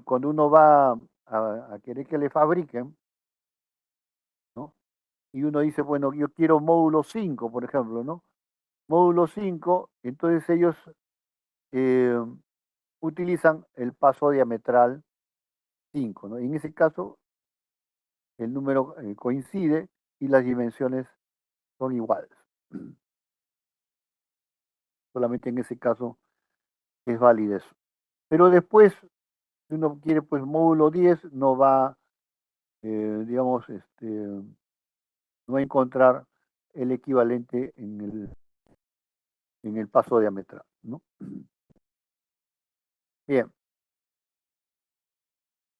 cuando uno va a querer que le fabriquen, ¿no? Y uno dice, bueno, yo quiero módulo 5, por ejemplo, ¿no? Módulo 5, entonces ellos eh, utilizan el paso diametral 5, ¿no? En ese caso, el número coincide y las dimensiones son iguales. Solamente en ese caso es válida eso. Pero después, si uno quiere, pues módulo 10 no va, digamos, no va a encontrar el equivalente en el paso diametral, ¿no? Bien.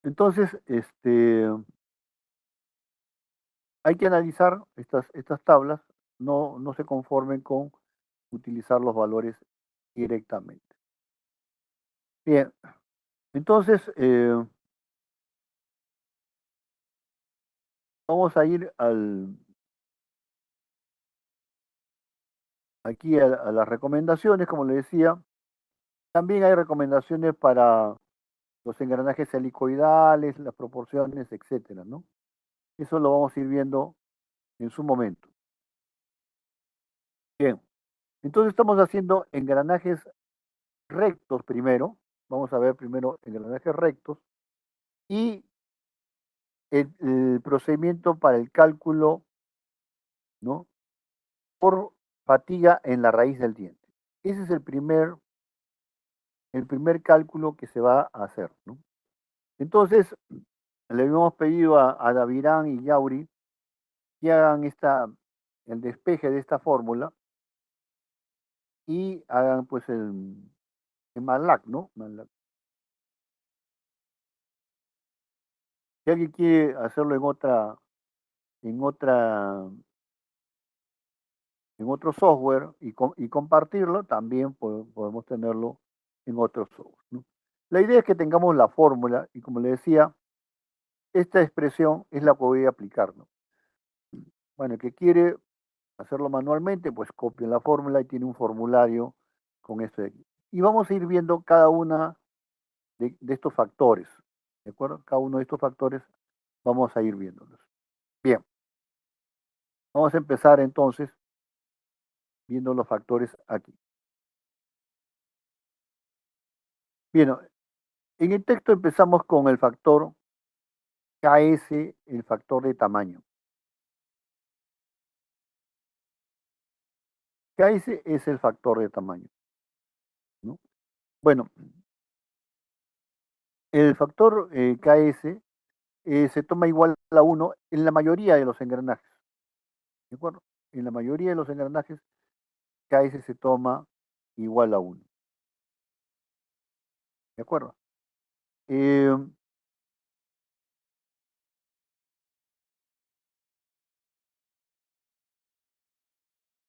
Entonces, hay que analizar estas tablas, no se conformen con utilizar los valores directamente. Bien, entonces vamos a ir aquí a las recomendaciones, como le decía. También hay recomendaciones para los engranajes helicoidales, las proporciones, etcétera, ¿no? Eso lo vamos a ir viendo en su momento. Bien, entonces estamos haciendo engranajes rectos primero. Vamos a ver primero engranajes rectos y el procedimiento para el cálculo, ¿no? Por fatiga en la raíz del diente. Ese es el primer cálculo que se va a hacer, ¿no? Entonces, le habíamos pedido a Davirán y Yauri que hagan el despeje de esta fórmula y hagan pues el MATLAB, ¿no? MATLAB. Si alguien quiere hacerlo en otro software y compartirlo, también podemos tenerlo en otro software, ¿no? La idea es que tengamos la fórmula y, como le decía, esta expresión es la que voy a aplicar, ¿no? Bueno, el que quiere hacerlo manualmente, pues copia la fórmula y tiene un formulario con esto de aquí. Y vamos a ir viendo cada una de estos factores, ¿de acuerdo? Cada uno de estos factores vamos a ir viéndolos. Bien, vamos a empezar entonces viendo los factores aquí. Bien, en el texto empezamos con el factor KS, el factor de tamaño. KS es el factor de tamaño, ¿no? Bueno, el factor KS se toma igual a 1 en la mayoría de los engranajes, ¿de acuerdo? En la mayoría de los engranajes KS se toma igual a 1, ¿de acuerdo?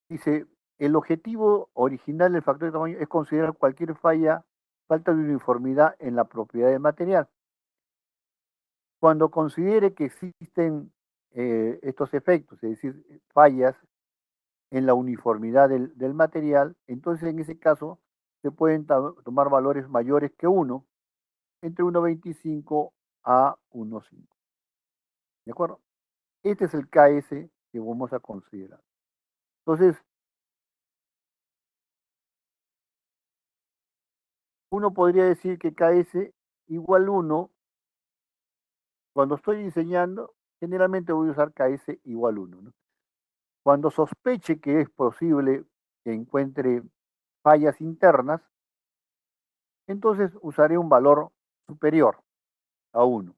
Dice, el objetivo original del factor de tamaño es considerar cualquier falta de uniformidad en la propiedad del material. Cuando considere que existen estos efectos, es decir, fallas en la uniformidad del material, entonces en ese caso se pueden tomar valores mayores que 1, entre 1,25 a 1,5. ¿De acuerdo? Este es el KS que vamos a considerar. Entonces, uno podría decir que KS igual 1, cuando estoy diseñando, generalmente voy a usar KS igual 1, ¿no? Cuando sospeche que es posible que encuentre fallas internas, entonces usaré un valor superior a 1.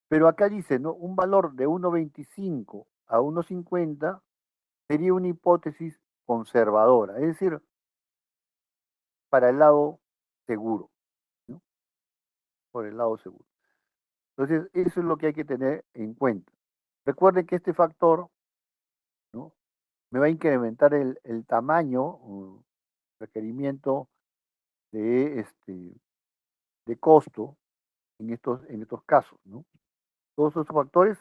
Pero acá dice, ¿no? Un valor de 1,25 a 1,50 sería una hipótesis conservadora, es decir, para el lado seguro, ¿no? Por el lado seguro. Entonces, eso es lo que hay que tener en cuenta. Recuerden que este factor, ¿no?, me va a incrementar el tamaño o requerimiento de costo en estos casos, ¿no? Todos esos factores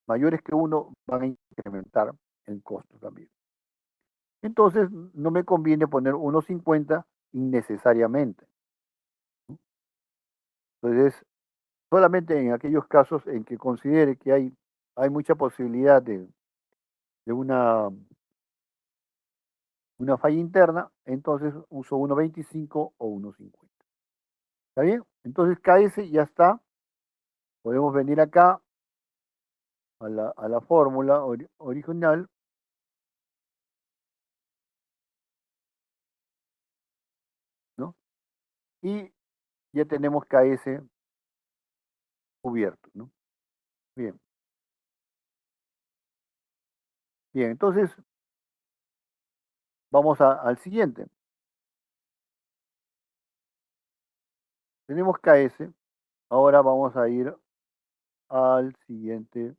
mayores que 1 van a incrementar el costo también. Entonces, no me conviene poner 1,50 innecesariamente, ¿no? Entonces, solamente en aquellos casos en que considere que hay mucha posibilidad de una falla interna, entonces uso 1,25 o 1,50. ¿Está bien? Entonces KS ya está. Podemos venir acá a la fórmula original y ya tenemos KS cubierto, ¿no? Bien. Bien, entonces vamos al siguiente. Tenemos KS, ahora vamos a ir al siguiente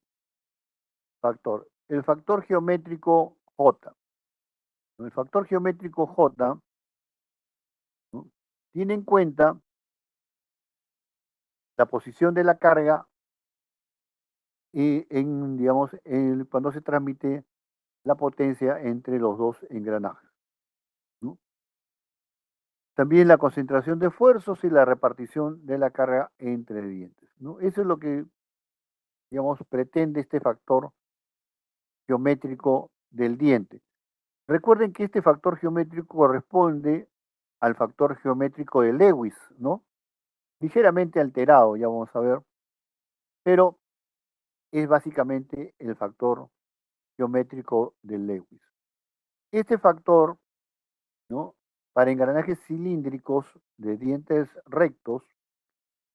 factor. El factor geométrico J. El factor geométrico J, ¿no?, tiene en cuenta la posición de la carga y digamos, cuando se transmite la potencia entre los dos engranajes, ¿no? También la concentración de esfuerzos y la repartición de la carga entre dientes, ¿no? Eso es lo que, digamos, pretende este factor geométrico del diente. Recuerden que este factor geométrico corresponde al factor geométrico de Lewis, ¿no? Ligeramente alterado, ya vamos a ver, pero es básicamente el factor geométrico de Lewis. Este factor, ¿no?, para engranajes cilíndricos de dientes rectos,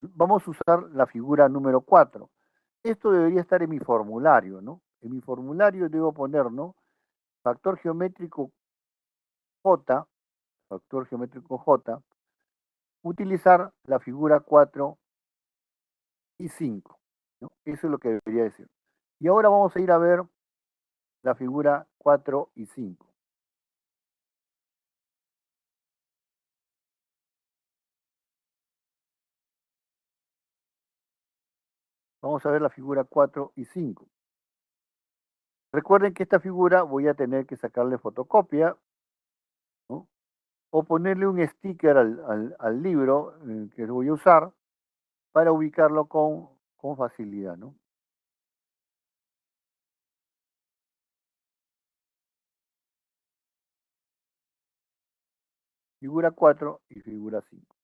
vamos a usar la figura número 4. Esto debería estar en mi formulario, ¿no? En mi formulario debo poner, ¿no?, factor geométrico J, factor geométrico J, utilizar la figura 4 y 5, ¿no? Eso es lo que debería decir. Y ahora vamos a ir a ver la figura 4 y 5. Vamos a ver la figura 4 y 5. Recuerden que esta figura voy a tener que sacarle fotocopia, ¿no?, o ponerle un sticker al libro que voy a usar para ubicarlo con facilidad, ¿no? Figura 4 y figura 5.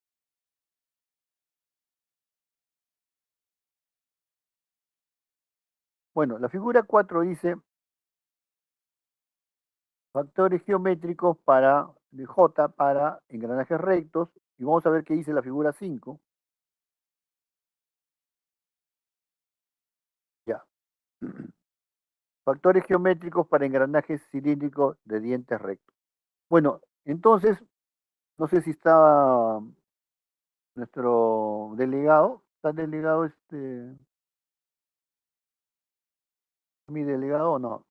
Bueno, la figura 4 dice factores geométricos de J para engranajes rectos, y vamos a ver qué dice la figura 5. Ya. Factores geométricos para engranajes cilíndricos de dientes rectos. Bueno, entonces, no sé si está nuestro delegado. ¿Está el delegado mi delegado o no?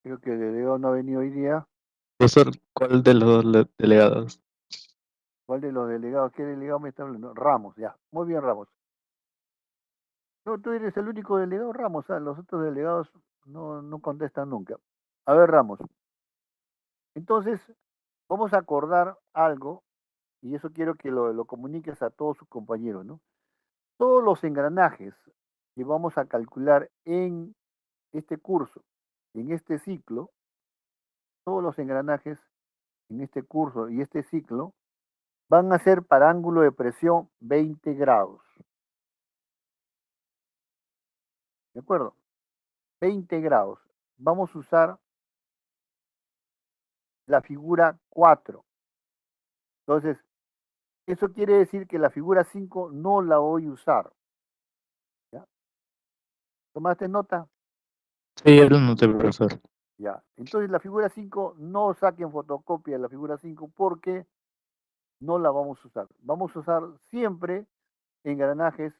Creo que el delegado no ha venido hoy día. Profesor, ¿cuál de los delegados? ¿Cuál de los delegados? ¿Qué delegado me está hablando? Ramos, ya. Muy bien, Ramos. No, tú eres el único delegado, Ramos. Los otros delegados no contestan nunca. A ver, Ramos. Entonces, vamos a acordar algo, y eso quiero que lo comuniques a todos sus compañeros, ¿no? Todos los engranajes que vamos a calcular en este curso, en este ciclo, todos los engranajes en este curso y este ciclo van a ser para ángulo de presión 20 grados. ¿De acuerdo? 20 grados. Vamos a usar la figura 4. Entonces, eso quiere decir que la figura 5 no la voy a usar. ¿Ya? ¿Tomaste nota? Sí, ya lo noté, profesor. Ya. Entonces, la figura 5, no saquen fotocopia de la figura 5 porque no la vamos a usar. Vamos a usar siempre engranajes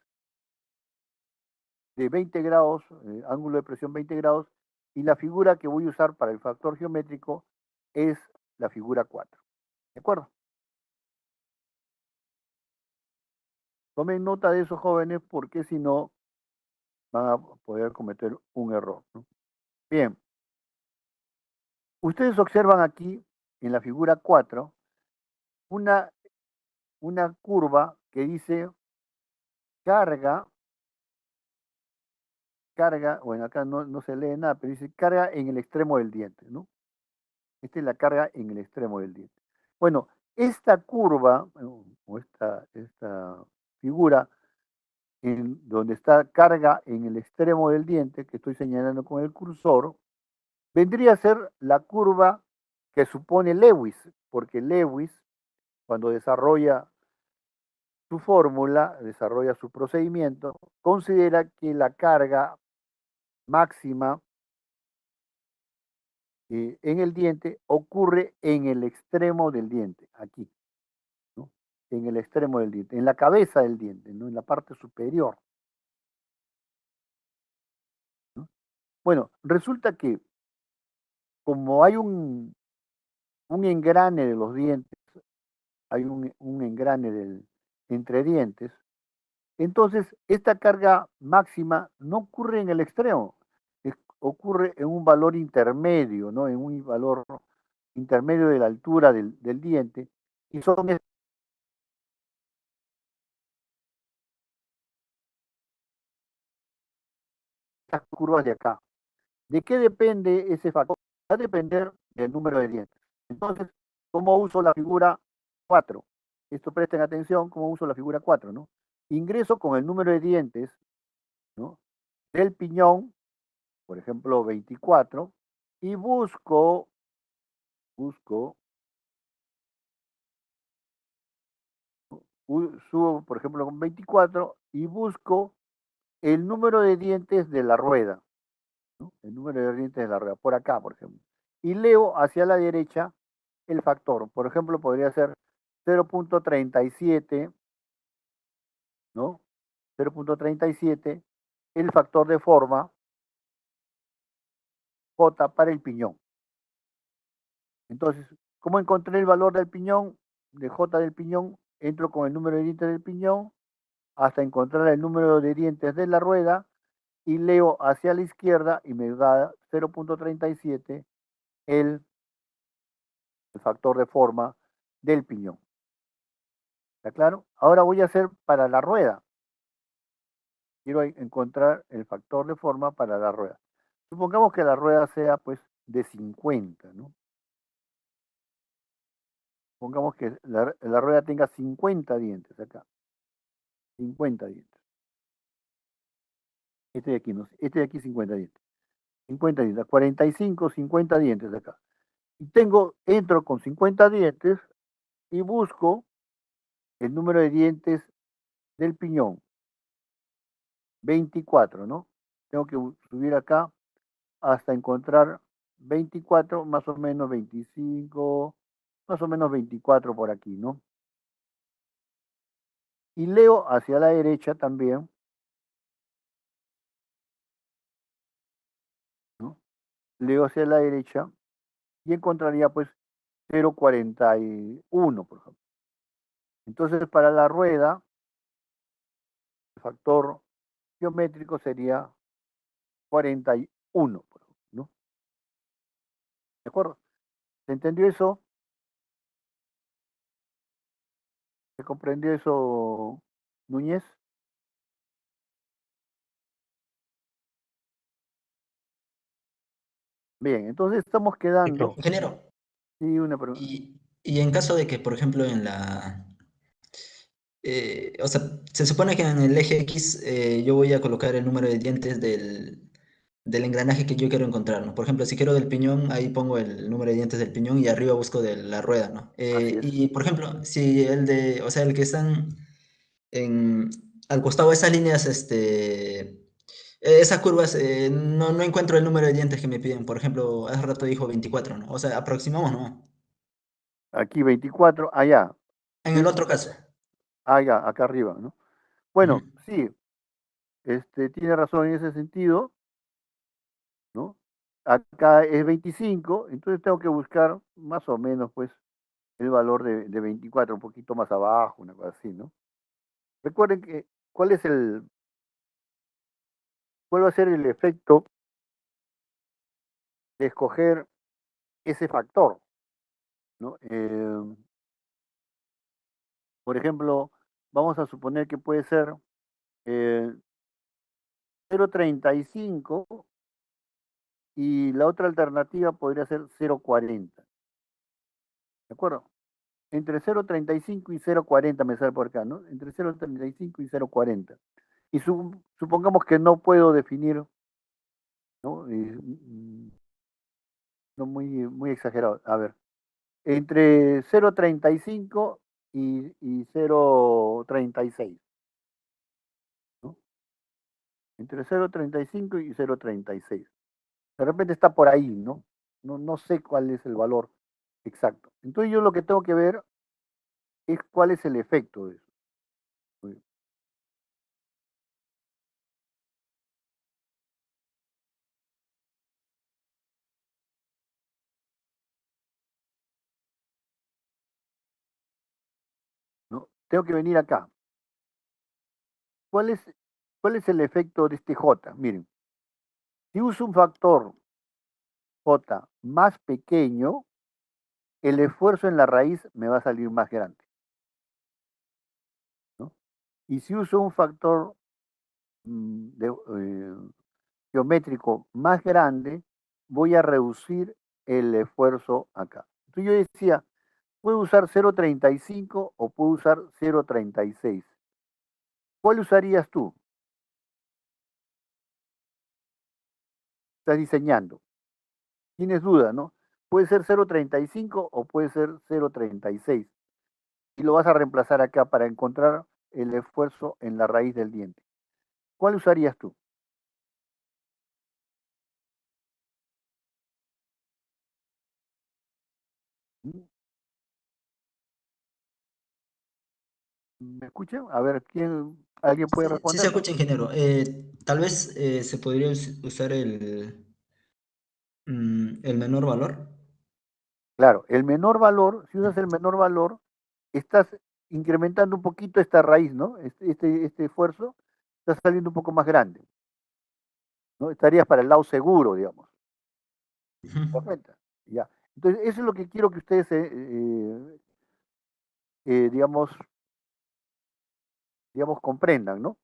de 20 grados, ángulo de presión 20 grados, y la figura que voy a usar para el factor geométrico es la figura 4. ¿De acuerdo? Tomen nota de eso, jóvenes, porque si no van a poder cometer un error, ¿no? Bien. Ustedes observan aquí en la figura 4 una curva que dice carga, bueno, acá no se lee nada, pero dice carga en el extremo del diente, ¿no? Esta es la carga en el extremo del diente. Bueno, esta curva, o esta figura, en donde está carga en el extremo del diente, que estoy señalando con el cursor, vendría a ser la curva que supone Lewis, porque Lewis, cuando desarrolla su fórmula, desarrolla su procedimiento, considera que la carga máxima en el diente ocurre en el extremo del diente, aquí, ¿no? En el extremo del diente, en la cabeza del diente, ¿no? En la parte superior, ¿no? Bueno, resulta que como hay un engrane de los dientes, hay un engrane entre dientes, entonces esta carga máxima no ocurre en el extremo, ocurre en un valor intermedio, ¿no? En un valor intermedio de la altura del diente, y son estas curvas de acá. ¿De qué depende ese factor? Va a depender del número de dientes. Entonces, ¿cómo uso la figura 4? Esto presten atención, ¿cómo uso la figura 4, ¿no? Ingreso con el número de dientes, ¿no? Del piñón, por ejemplo, 24, y busco, subo, por ejemplo, con 24 y busco el número de dientes de la rueda, ¿no? El número de dientes de la rueda, por acá, por ejemplo. Y leo hacia la derecha el factor. Por ejemplo, podría ser 0.37, ¿no? 0.37, el factor de forma J para el piñón. Entonces, ¿cómo encontré el valor del piñón? De J del piñón, entro con el número de dientes del piñón hasta encontrar el número de dientes de la rueda y leo hacia la izquierda y me da 0.37 el factor de forma del piñón. ¿Está claro? Ahora voy a hacer para la rueda. Quiero encontrar el factor de forma para la rueda. Supongamos que la rueda sea pues de 50, ¿no? Supongamos que la rueda tenga 50 dientes acá. 50 dientes. Este de aquí, no sé. Este de aquí 50 dientes. 50 dientes. 45, 50 dientes acá. Y entro con 50 dientes y busco el número de dientes del piñón. 24, ¿no? Tengo que subir acá hasta encontrar 24, más o menos 25, más o menos 24 por aquí, ¿no? Y leo hacia la derecha también, ¿no? Leo hacia la derecha y encontraría pues 0.41, por ejemplo. Entonces, para la rueda, el factor geométrico sería 41, por ejemplo, ¿no? ¿De acuerdo? ¿Se entendió eso? ¿Se comprendió eso, Núñez? Bien, entonces estamos quedando. Ingeniero, Sí, una pregunta. y en caso de que, por ejemplo, o sea, se supone que en el eje X yo voy a colocar el número de dientes del engranaje que yo quiero encontrar, ¿no? Por ejemplo, si quiero del piñón, ahí pongo el número de dientes del piñón y arriba busco de la rueda, ¿no? Así es. Y, por ejemplo, si o sea, el que están al costado de esas líneas, esas curvas, no encuentro el número de dientes que me piden. Por ejemplo, hace rato dijo 24, ¿no? O sea, aproximamos, ¿no? Aquí 24, allá. En el otro caso. Allá, acá arriba, ¿no? Ujú. Bueno, sí, tiene razón en ese sentido, ¿no? Acá es 25, entonces tengo que buscar más o menos, pues, el valor de 24, un poquito más abajo, una cosa así, ¿no? Recuerden que, ¿cuál va a ser el efecto de escoger ese factor, ¿no? Por ejemplo, vamos a suponer que puede ser 0.35 y la otra alternativa podría ser 0.40, ¿de acuerdo? Entre 0.35 y 0.40 me sale por acá, ¿no? Entre 0.35 y 0.40. Y supongamos que no puedo definir, ¿no? muy exagerado. A ver, entre 0,35 y 0,36, ¿no? Entre 0,35 y 0,36. De repente está por ahí, ¿no? No sé cuál es el valor exacto. Entonces yo lo que tengo que ver es cuál es el efecto de eso. Muy bien. ¿No? Tengo que venir acá. ¿Cuál es, cuál es el efecto de este J? Miren, si uso un factor J más pequeño, el esfuerzo en la raíz me va a salir más grande, ¿no? Y si uso un factor geométrico más grande, voy a reducir el esfuerzo acá. Entonces yo decía, puedo usar 0,35 o puedo usar 0,36. ¿Cuál usarías tú? Estás diseñando. Tienes duda, ¿no? Puede ser 0,35 o puede ser 0,36. Y lo vas a reemplazar acá para encontrar el esfuerzo en la raíz del diente. ¿Cuál usarías tú? ¿Me escuchan? A ver, ¿alguien puede Sí, sí se responder? escucha, ingeniero. Tal vez se podría usar el menor valor. Claro, el menor valor, si usas el menor valor, estás incrementando un poquito esta raíz, ¿no? Este esfuerzo está saliendo un poco más grande, ¿no? Estarías para el lado seguro, digamos. ¿Te das cuenta? Ya. Entonces, eso es lo que quiero que ustedes, digamos, comprendan, ¿no?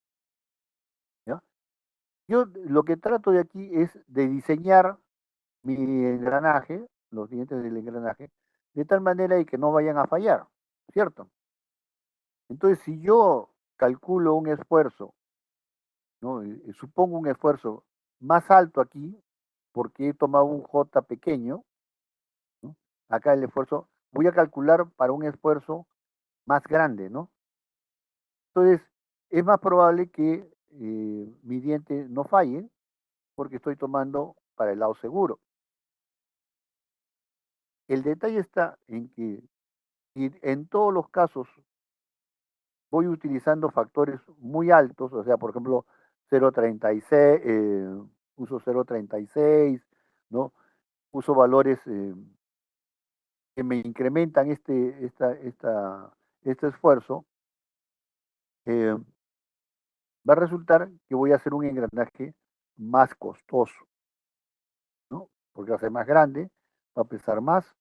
¿Ya? Yo lo que trato de aquí es de diseñar mi engranaje, los dientes del engranaje, de tal manera de que no vayan a fallar, ¿cierto? Entonces, si yo calculo un esfuerzo, ¿no? Supongo un esfuerzo más alto aquí, porque he tomado un J pequeño, ¿no? Acá el esfuerzo, voy a calcular para un esfuerzo más grande, ¿no? Entonces, es más probable que mi diente no falle, porque estoy tomando para el lado seguro. El detalle está en que si en todos los casos voy utilizando factores muy altos, o sea, por ejemplo, 0,36, uso 0,36, ¿no? Uso valores que me incrementan este esfuerzo, eh, va a resultar que voy a hacer un engranaje más costoso, ¿no? Porque va a ser más grande, va a pesar más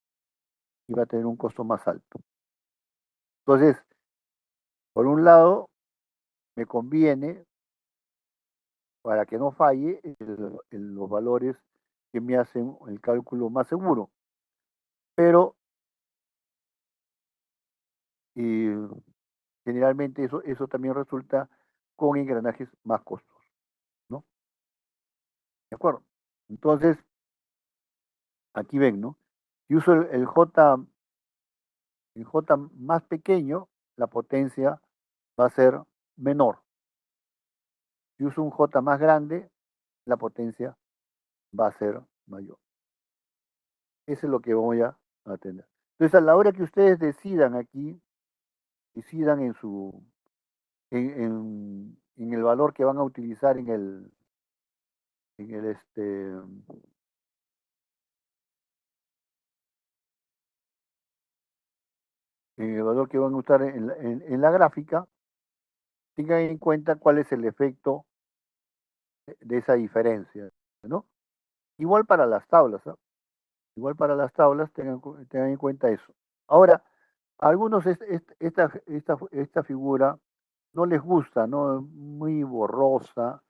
y va a tener un costo más alto. Entonces, por un lado, me conviene, para que no falle, los valores que me hacen el cálculo más seguro. Pero generalmente eso también resulta con engranajes más costosos, ¿no? ¿De acuerdo? Entonces, aquí ven, ¿no? Si uso el J más pequeño, la potencia va a ser menor. Si uso un J más grande, la potencia va a ser mayor. Eso es lo que voy a tener. Entonces, a la hora que ustedes decidan aquí, decidan en el valor que van a utilizar en el este, en el valor que van a usar en la gráfica, tengan en cuenta cuál es el efecto de esa diferencia, ¿no? Igual para las tablas, ¿no? Igual para las tablas, tengan en cuenta eso. Ahora, a algunos esta figura no les gusta, ¿no? Muy borrosa.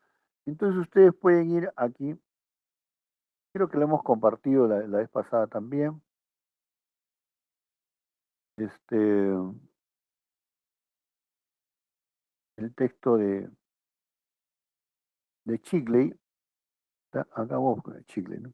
Entonces ustedes pueden ir aquí, creo que lo hemos compartido la vez pasada también. Este, el texto de Chigley, acá vamos con el Chigley, ¿no?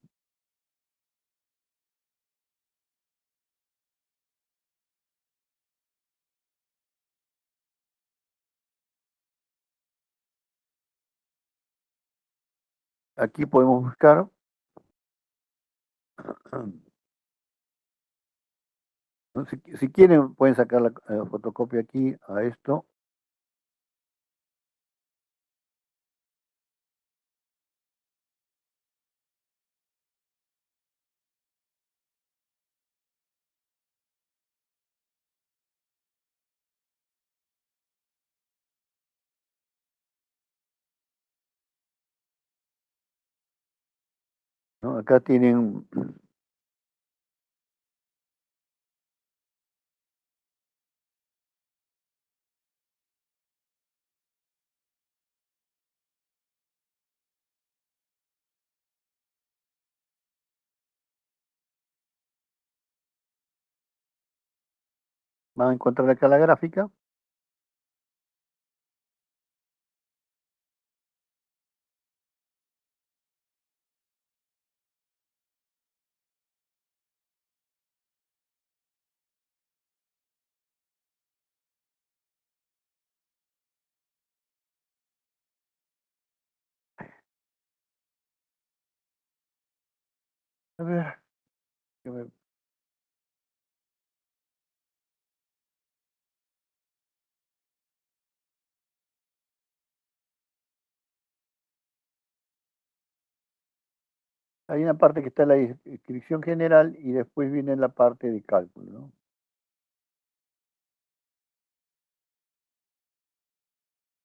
aquí podemos buscar. Si quieren, pueden sacar la fotocopia aquí a esto. ¿No? Acá tienen van a encontrar acá la gráfica. A ver, que me- hay una parte que está en la descripción general y después viene la parte de cálculo, ¿no?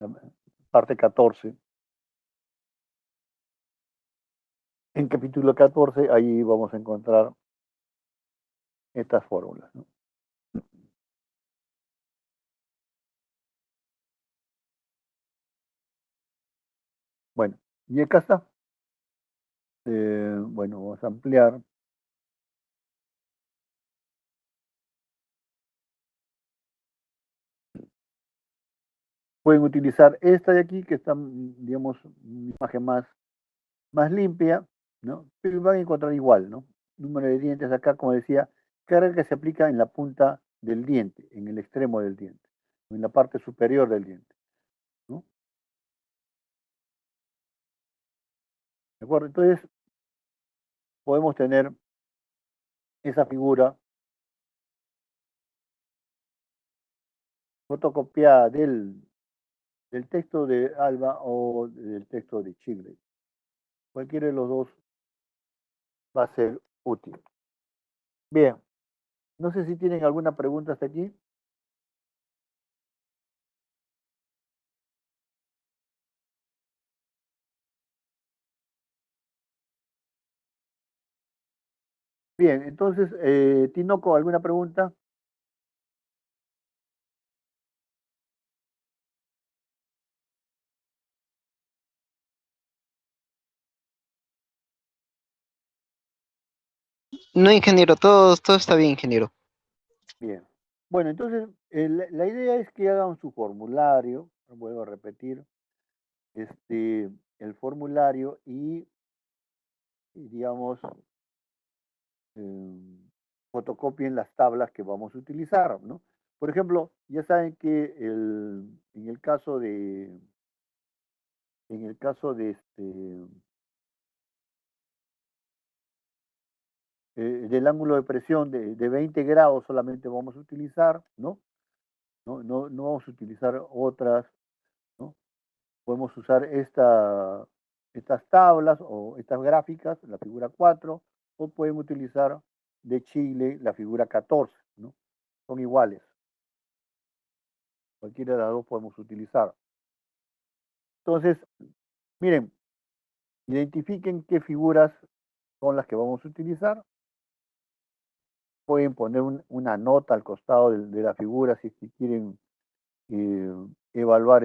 La parte 14. En capítulo 14, ahí vamos a encontrar estas fórmulas, ¿no? Bueno, y acá está. Bueno, vamos a ampliar. Pueden utilizar esta de aquí, que está, digamos, una imagen más limpia, ¿no? Pero van a encontrar igual, ¿no? Número de dientes acá, como decía, carga que se aplica en la punta del diente, en el extremo del diente, en la parte superior del diente, ¿no? ¿De acuerdo? Entonces, podemos tener esa figura fotocopiada del texto de Alba o del texto de Chile. Cualquiera de los dos va a ser útil. Bien, no sé si tienen alguna pregunta hasta aquí. Bien, entonces, Tinoco, ¿alguna pregunta? No, ingeniero, todo está bien, ingeniero. Bien. Bueno, entonces, la idea es que hagan su formulario, vuelvo a repetir, el formulario y digamos, fotocopien las tablas que vamos a utilizar, ¿no? Por ejemplo, ya saben que en el caso del ángulo de presión de 20 grados solamente vamos a utilizar, ¿no? No vamos a utilizar otras, ¿no? Podemos usar estas tablas o estas gráficas, la figura 4, o podemos utilizar de Chile la figura 14, ¿no? Son iguales. Cualquiera de las dos podemos utilizar. Entonces, miren, identifiquen qué figuras son las que vamos a utilizar. Pueden poner una nota al costado de la figura si quieren evaluar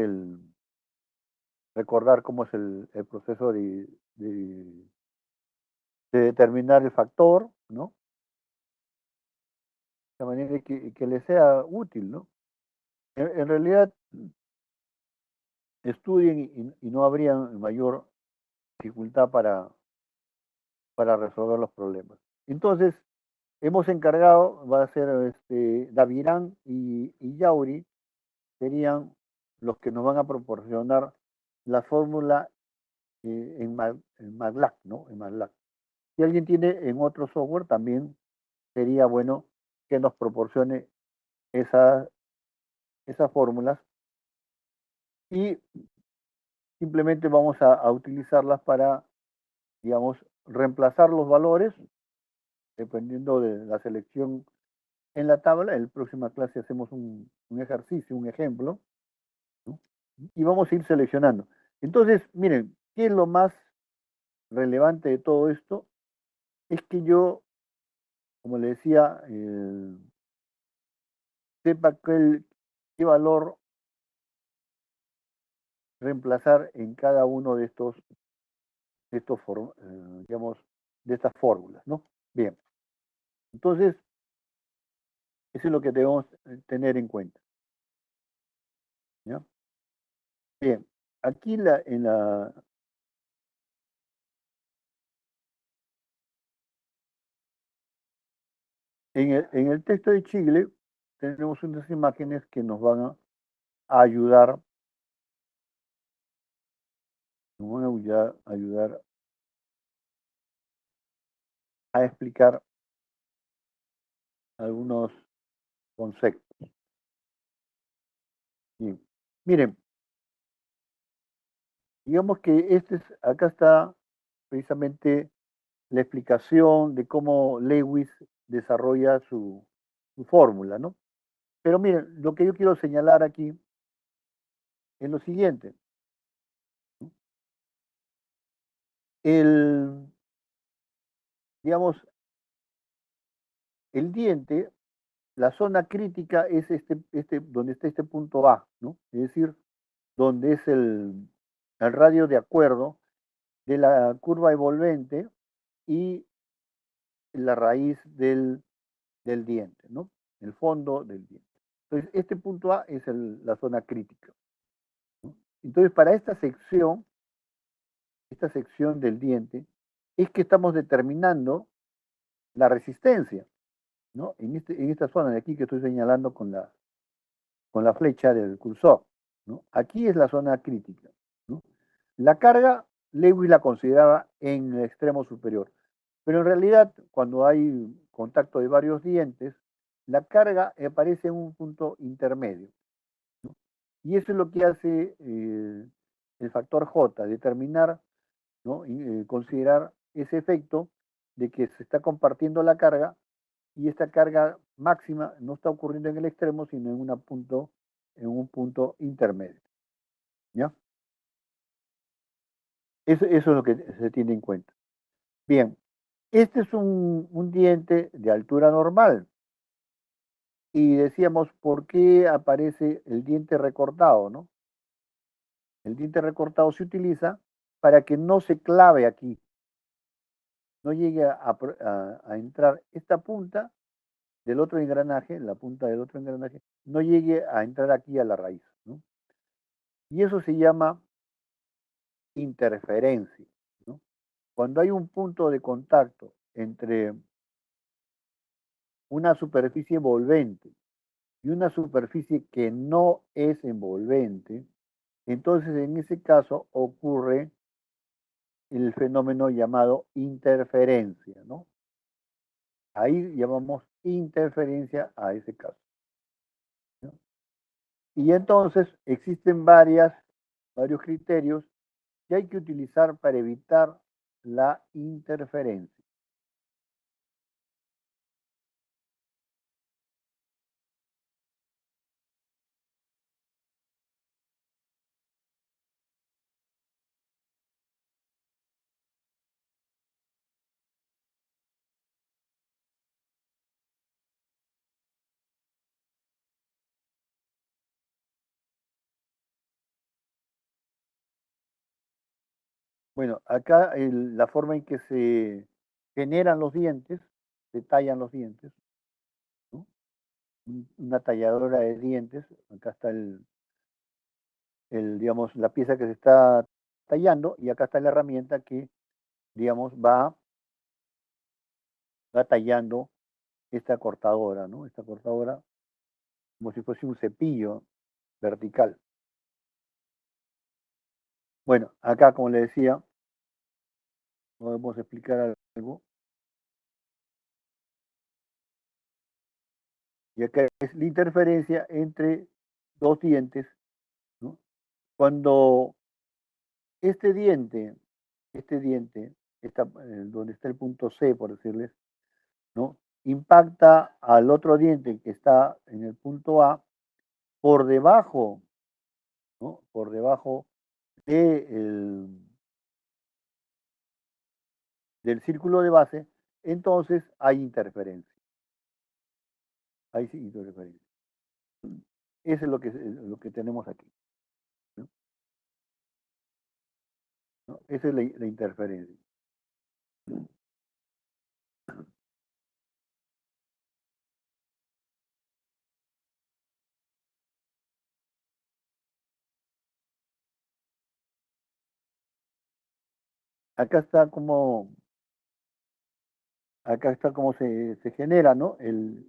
recordar cómo es el proceso de determinar el factor, ¿no? De manera que les sea útil, ¿no? En realidad, estudien y no habría mayor dificultad para resolver los problemas. Entonces, hemos encargado, va a ser Davirán y Yauri, serían los que nos van a proporcionar la fórmula en MATLAB, ¿no? En MATLAB. Si alguien tiene en otro software, también sería bueno que nos proporcione esas fórmulas y simplemente vamos a utilizarlas para, digamos, reemplazar los valores dependiendo de la selección en la tabla. En la próxima clase hacemos un ejercicio, un ejemplo, ¿no? Y vamos a ir seleccionando. Entonces, miren, ¿qué es lo más relevante de todo esto? Es que yo, como le decía, sepa qué valor reemplazar en cada uno de digamos, de estas fórmulas, ¿no? Bien, entonces, eso es lo que debemos tener en cuenta, ¿ya? Bien, aquí en el texto de Chile tenemos unas imágenes que nos van a ayudar, a explicar algunos conceptos. Bien. Miren, digamos que acá está precisamente la explicación de cómo Lewis desarrolla su fórmula, ¿no? Pero miren, lo que yo quiero señalar aquí es lo siguiente. Digamos, el diente, la zona crítica es donde está este punto A, ¿no? Es decir, donde es el radio de acuerdo de la curva envolvente y la raíz del diente, ¿no? El fondo del diente. Entonces, este punto A es la zona crítica, ¿no? Entonces, para esta sección del diente, es que estamos determinando la resistencia, ¿no? En esta zona de aquí que estoy señalando con la flecha del cursor, ¿no? Aquí es la zona crítica, ¿no? La carga, Lewis la consideraba en el extremo superior, pero en realidad, cuando hay contacto de varios dientes, la carga aparece en un punto intermedio, ¿no? Y eso es lo que hace el factor J, determinar, ¿no? Considerar ese efecto de que se está compartiendo la carga y esta carga máxima no está ocurriendo en el extremo, sino en un punto intermedio, ¿ya? Eso es lo que se tiene en cuenta. Bien, este es un diente de altura normal. Y decíamos, ¿por qué aparece el diente recortado, no? El diente recortado se utiliza para que no se clave aquí, no llegue a entrar esta punta del otro engranaje, la punta del otro engranaje, no llegue a entrar aquí a la raíz, ¿no? Y eso se llama interferencia, ¿no? Cuando hay un punto de contacto entre una superficie envolvente y una superficie que no es envolvente, entonces en ese caso ocurre el fenómeno llamado interferencia, ¿no? Ahí llamamos interferencia a ese caso, ¿no? Y entonces existen varios criterios que hay que utilizar para evitar la interferencia. Bueno, acá la forma en que se generan los dientes, se tallan los dientes, ¿no? Una talladora de dientes, acá está digamos, la pieza que se está tallando y acá está la herramienta que, digamos, va tallando esta cortadora, ¿no? Esta cortadora como si fuese un cepillo vertical. Bueno, acá, como le decía, podemos explicar algo. Y acá es la interferencia entre dos dientes, ¿no? Cuando este diente, donde está el punto C, por decirles, ¿no? Impacta al otro diente que está en el punto A por debajo, ¿no? Por debajo del círculo de base, entonces hay interferencia. Hay interferencia. Eso es lo que tenemos aquí, ¿no? ¿No? Esa es la interferencia. Acá está como se genera, ¿no? El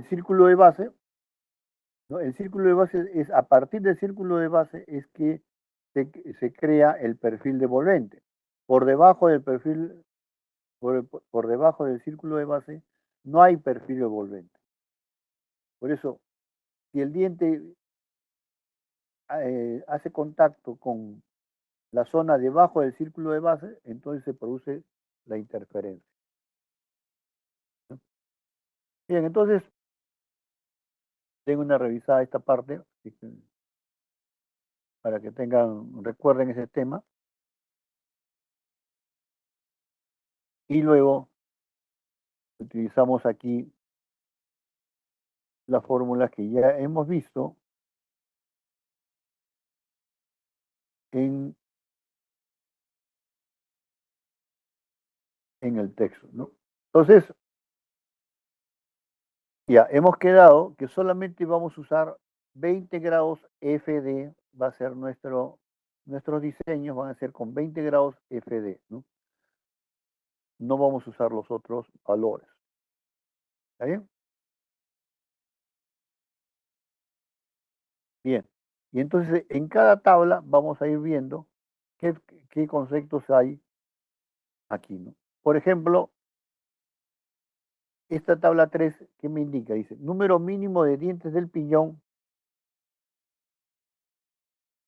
círculo de base, ¿no? El círculo de base es, a partir del círculo de base es que se crea el perfil devolvente. Por debajo del perfil, por debajo del círculo de base, no hay perfil devolvente. Por eso, si el diente hace contacto con la zona debajo del círculo de base, entonces se produce la interferencia. Bien, entonces, tengo una revisada esta parte, para que recuerden ese tema. Y luego utilizamos aquí las fórmulas que ya hemos visto en el texto, ¿no? Entonces, ya hemos quedado que solamente vamos a usar 20 grados FD, va a ser nuestros diseños van a ser con 20 grados FD, ¿no? No vamos a usar los otros valores. ¿Está bien? Bien. Y entonces en cada tabla vamos a ir viendo qué conceptos hay aquí, ¿no? Por ejemplo, esta tabla 3, ¿qué me indica? Dice, número mínimo de dientes del piñón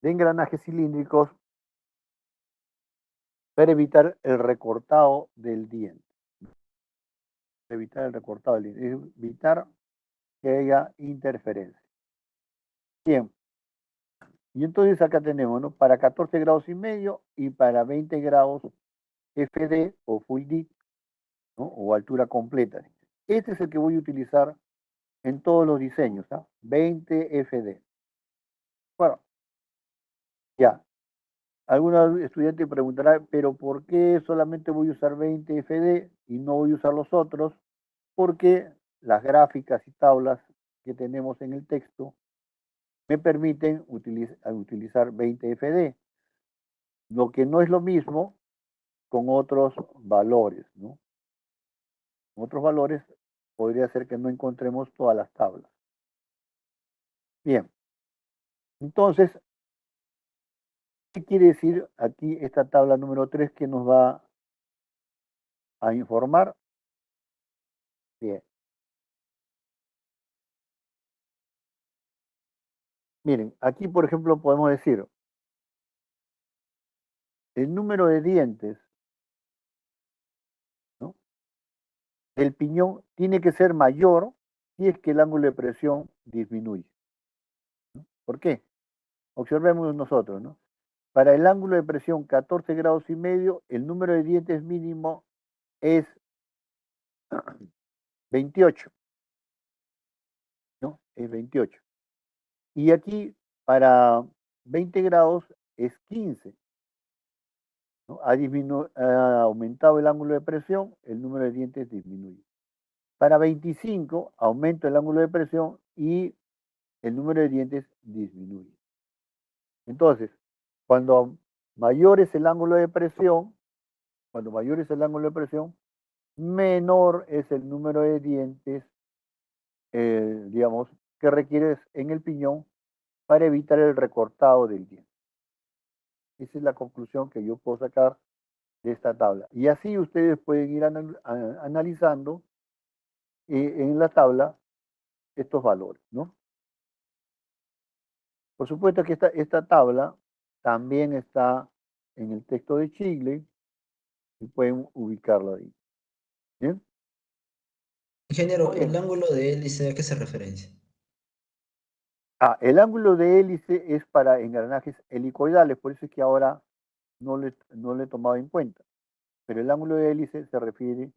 de engranajes cilíndricos para evitar el recortado del diente. Evitar el recortado del diente, evitar que haya interferencia. Bien. Y entonces acá tenemos, ¿no? Para 14 grados y medio y para 20 grados FD o Full D, ¿no? O altura completa. Este es el que voy a utilizar en todos los diseños, ¿ah? 20 FD. Bueno, ya. Algunos estudiantes preguntarán, pero ¿por qué solamente voy a usar 20 FD y no voy a usar los otros? Porque las gráficas y tablas que tenemos en el texto me permiten utilizar 20 FD, lo que no es lo mismo con otros valores, ¿no? Con otros valores podría ser que no encontremos todas las tablas. Bien, entonces, ¿qué quiere decir aquí esta tabla número 3 que nos va a informar? Bien. Miren, aquí por ejemplo podemos decir el número de dientes, ¿no? El piñón tiene que ser mayor si es que el ángulo de presión disminuye, ¿no? ¿Por qué? Observemos nosotros, ¿no? Para el ángulo de presión 14 grados y medio, el número de dientes mínimo es 28, ¿no? Es 28. Y aquí para 20 grados es 15, ¿no? Ha aumentado el ángulo de presión, el número de dientes disminuye. Para 25 aumenta el ángulo de presión y el número de dientes disminuye. Entonces, cuando mayor es el ángulo de presión, menor es el número de dientes, digamos, que requieres en el piñón para evitar el recortado del diente. Esa es la conclusión que yo puedo sacar de esta tabla. Y así ustedes pueden ir analizando en la tabla estos valores, ¿no? Por supuesto que esta tabla también está en el texto de Chile y pueden ubicarlo ahí. ¿Bien? Ingeniero, Muy bien. el ángulo de hélice, ¿a qué se referencia? El ángulo de hélice es para engranajes helicoidales, por eso es que ahora no le he tomado en cuenta. Pero el ángulo de hélice se refiere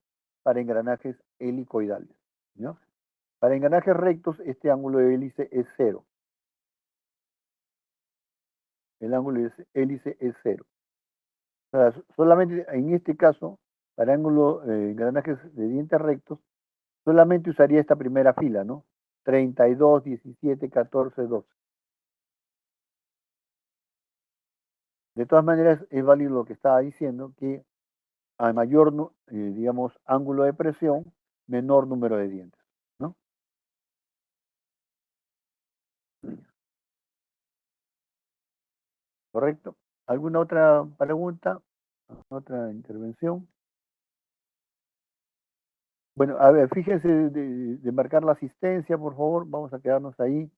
para engranajes helicoidales, ¿no? Para engranajes rectos, este ángulo de hélice es 0. El ángulo de hélice es 0. O sea, solamente en este caso, para engranajes de dientes rectos, solamente usaría esta primera fila, ¿no? 32, 17, 14, 12. De todas maneras, es válido lo que estaba diciendo, que a mayor, digamos, ángulo de presión, menor número de dientes, ¿no? ¿Correcto? ¿Alguna otra pregunta? ¿Otra intervención? Bueno, a ver, fíjense de marcar la asistencia, por favor. Vamos a quedarnos ahí.